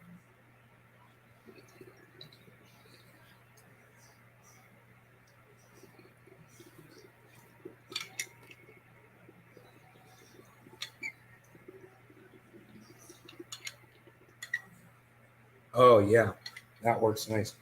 Oh, yeah. That works nice.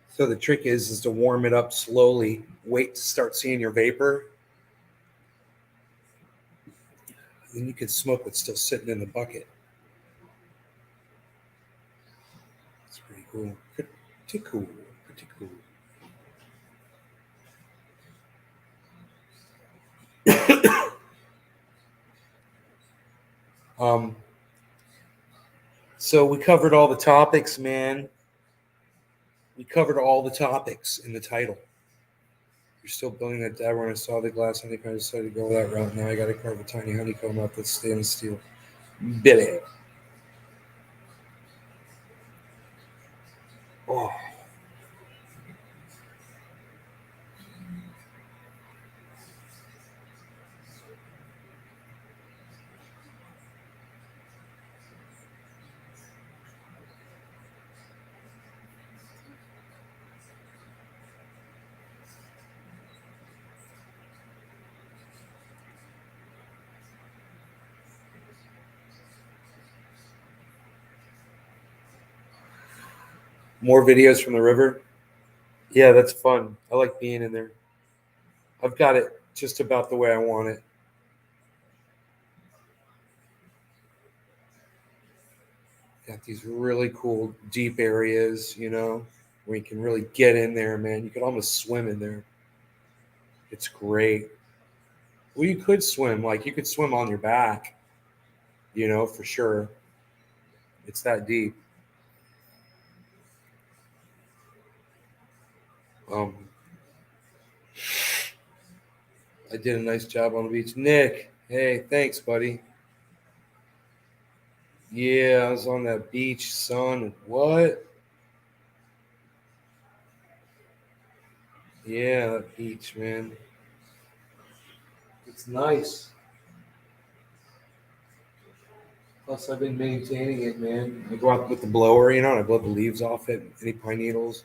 So the trick is to warm it up slowly. Wait to start seeing your vapor. Then you can smoke what's still sitting in the bucket. It's pretty cool. Pretty cool. Pretty cool. So we covered all the topics, man. We covered all the topics in the title. You're still building that dab when I saw the glass honeycomb. I decided to go that route. Now I got to carve a tiny honeycomb out that's stainless steel. Billy. Oh. More videos from the river. Yeah, that's fun. I like being in there. I've got it just about the way I want it. Got these really cool deep areas, you know, where you can really get in there, man. You could almost swim in there. It's great. Well, you could swim, like you could swim on your back, you know, for sure. It's that deep. Um, I did a nice job on the beach. Nick, hey, thanks, buddy. Yeah, I was on that beach, son. What? Yeah, that beach, man. It's nice. Plus, I've been maintaining it, man. I go out with the blower, you know, and I blow the leaves off it, any pine needles,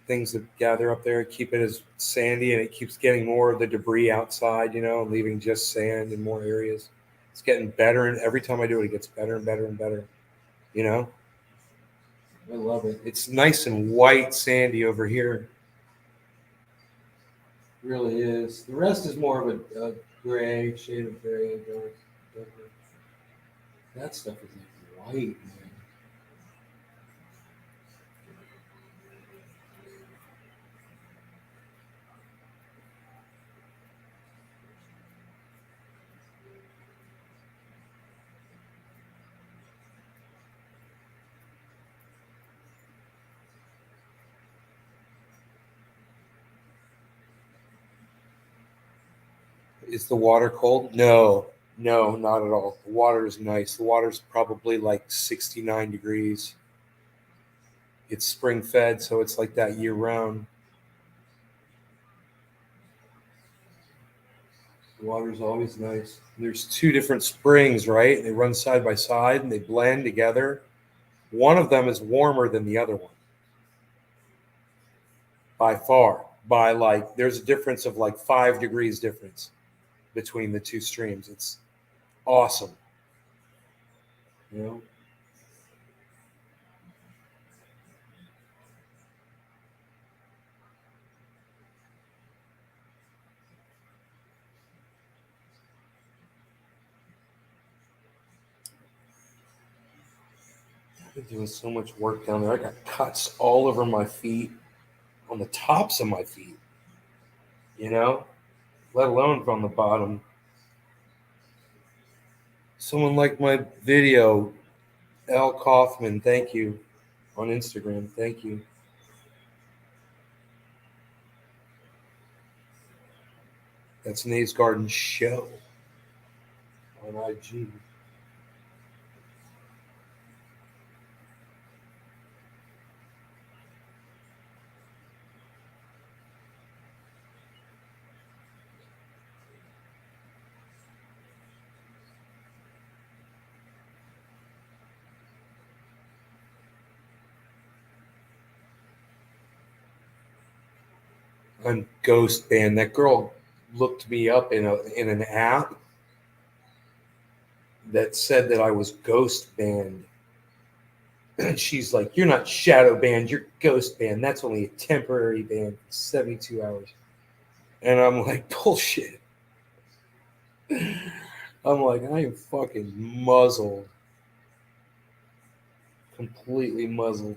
things that gather up there, keep it as sandy, and it keeps getting more of the debris outside, you know, and leaving just sand in more areas. It's getting better, and every time I do it, it gets better and better and better. You know? I love it. It's nice and white, sandy over here. It really is. The rest is more of a gray, shade of gray, dark. That stuff is like white, man. Is the water cold? No, not at all. The water is nice. The water's probably like 69 degrees. It's spring fed, so it's like that year round. The water's always nice. There's two different springs, right? They run side by side and they blend together. One of them is warmer than the other one. By far. By like, there's a difference of like 5 degrees difference between the two streams. It's awesome. You know? I've been doing so much work down there. I got cuts all over my feet, on the tops of my feet, you know, let alone from the bottom. Someone liked my video, L. Kaufman, thank you, on Instagram. Thank you. That's Nate's Garden Show on IG. I'm Ghost Band. That girl looked me up in an app that said that I was Ghost Band. And she's like, "You're not shadow banned, you're Ghost Band. That's only a temporary ban for 72 hours." And I'm like, bullshit. I'm like, I am fucking muzzled. Completely muzzled.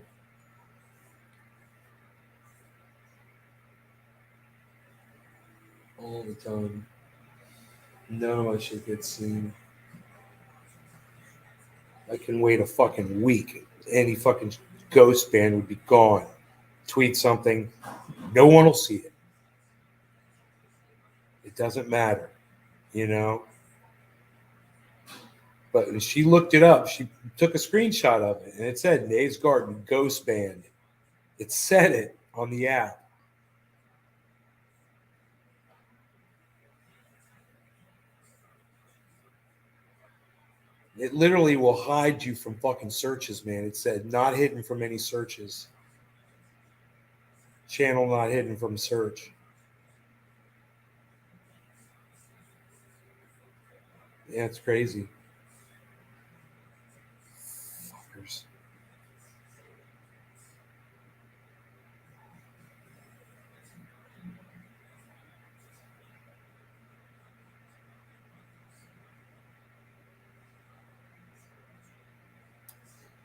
All the time. None of my shit gets seen. I can wait a fucking week. Any fucking Ghost Band would be gone. Tweet something. No one will see it. It doesn't matter. You know? But when she looked it up, she took a screenshot of it, and it said Nate's Garden Ghost Band. It said it on the app. It literally will hide you from fucking searches, man. It said not hidden from any searches. Channel not hidden from search. Yeah, it's crazy. Fuckers.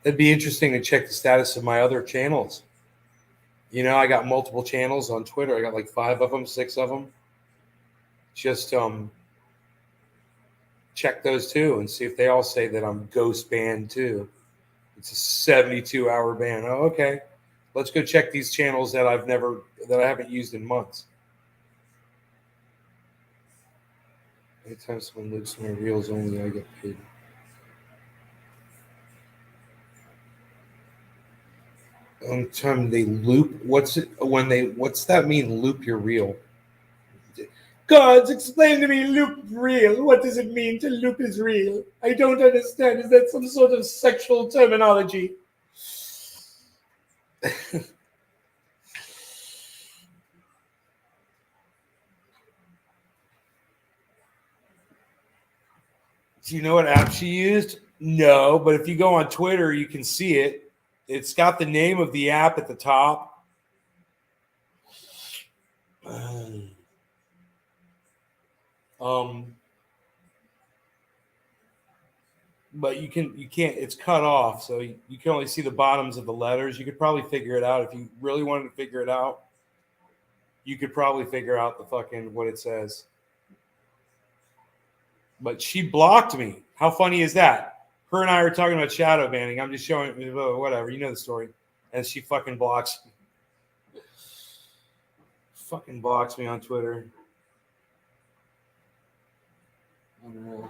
It'd be interesting to check the status of my other channels. You know, I got multiple channels on Twitter. I got like 5 of them, 6 of them. Just check those too and see if they all say that I'm Ghost Banned too. It's a 72-hour ban. Oh, okay. Let's go check these channels that I haven't used in months. Anytime someone looks at my reels only, I get paid. Anytime they loop, what's that mean? Loop your reel. Gods, explain to me, loop reel. What does it mean to loop his reel? I don't understand. Is that some sort of sexual terminology? Do you know what app she used? No, but if you go on Twitter, you can see it. It's got the name of the app at the top. But you can't. It's cut off, so you can only see the bottoms of the letters. You could probably figure it out if you really wanted to figure it out. You could probably figure out the fucking what it says. But she blocked me. How funny is that? Her and I are talking about shadow banning. I'm just showing whatever. You know the story. And she fucking blocks me. Fucking blocks me on Twitter. I don't know.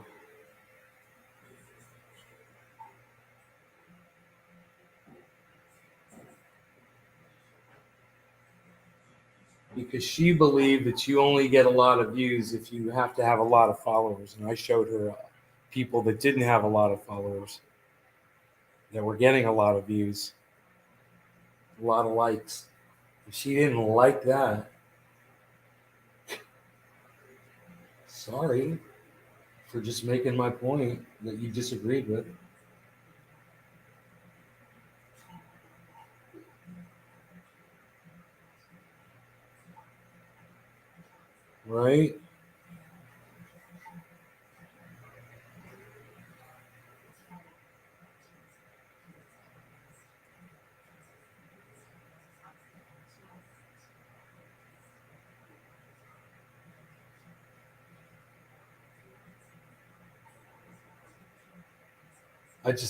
Because she believed that you only get a lot of views if you have to have a lot of followers. And I showed her people that didn't have a lot of followers that were getting a lot of views, a lot of likes. And she didn't like that. Sorry for just making my point that you disagreed with. Right?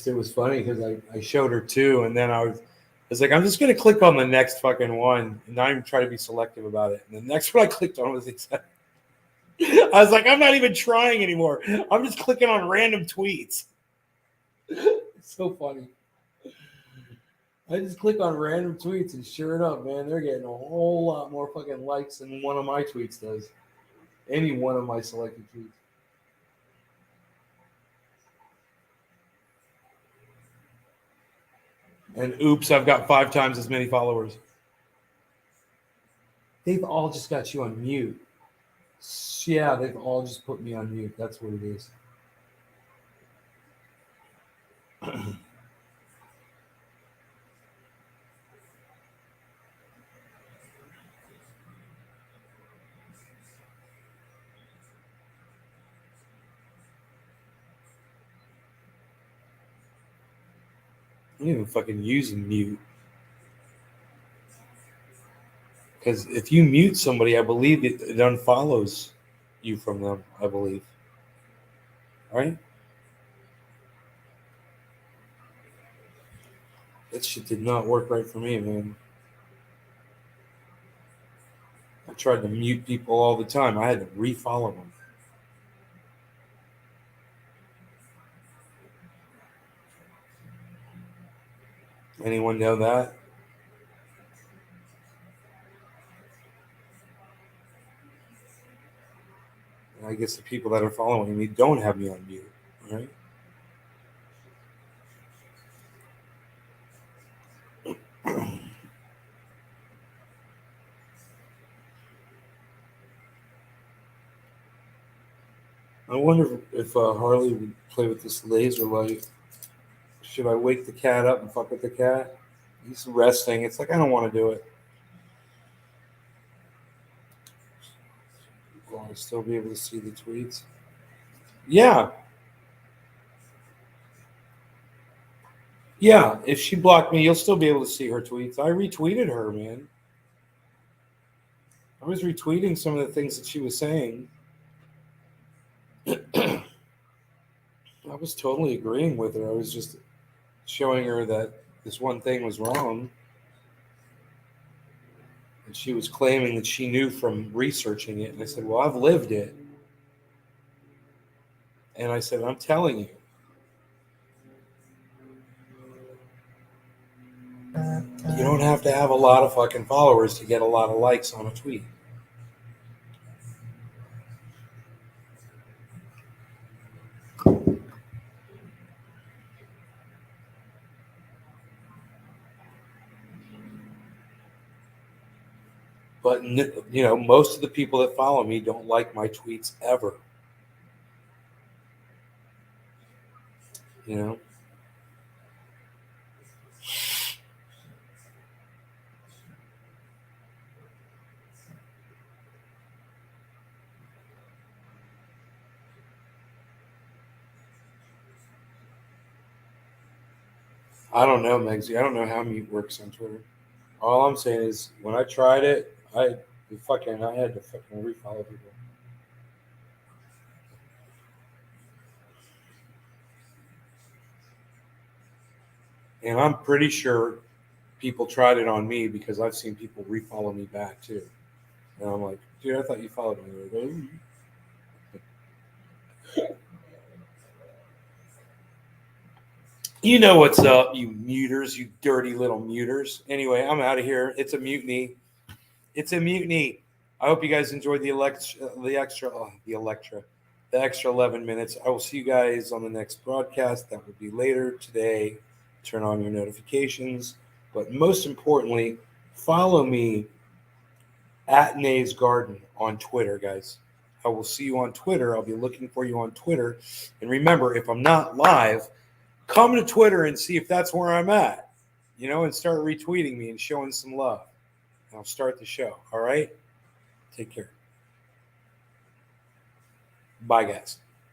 It was funny because I showed her two, and then I was like, I'm just going to click on the next fucking one and not even try to be selective about it. And the next one I clicked on was exactly. I was like, I'm not even trying anymore. I'm just clicking on random tweets. It's so funny. I just click on random tweets, and sure enough, man, they're getting a whole lot more fucking likes than one of my tweets does. Any one of my selected tweets. And oops, I've got 5 times as many followers. They've all just got you on mute. Yeah, they've all just put me on mute. That's what it is. I'm not even fucking using mute. Because if you mute somebody, I believe it unfollows you from them, I believe. Right? That shit did not work right for me, man. I tried to mute people all the time. I had to refollow them. Anyone know that? And I guess the people that are following me don't have me on mute, right? I wonder if Harley would play with this laser light. Should I wake the cat up and fuck with the cat? He's resting. It's like I don't want to do it. Will I still be able to see the tweets? Yeah. Yeah. If she blocked me, you'll still be able to see her tweets. I retweeted her, man. I was retweeting some of the things that she was saying. I was totally agreeing with her. I was just showing her that this one thing was wrong. And she was claiming that she knew from researching it. And I said, well, I've lived it. And I said, I'm telling you. You don't have to have a lot of fucking followers to get a lot of likes on a tweet. But, you know, most of the people that follow me don't like my tweets ever. You know? I don't know, Megsy. I don't know how mute works on Twitter. All I'm saying is when I tried it, I had to fucking refollow people. And I'm pretty sure people tried it on me because I've seen people refollow me back too. And I'm like, dude, I thought you followed me. Like, "Oh." You know what's up, you muters, you dirty little muters. Anyway, I'm out of here. It's a mutiny. It's a mutiny. I hope you guys enjoyed the extra 11 minutes. I will see you guys on the next broadcast. That will be later today. Turn on your notifications. But most importantly, follow me at Nays Garden on Twitter, guys. I will see you on Twitter. I'll be looking for you on Twitter. And remember, if I'm not live, come to Twitter and see if that's where I'm at, and start retweeting me and showing some love. And I'll start the show. All right? Take care. Bye, guys.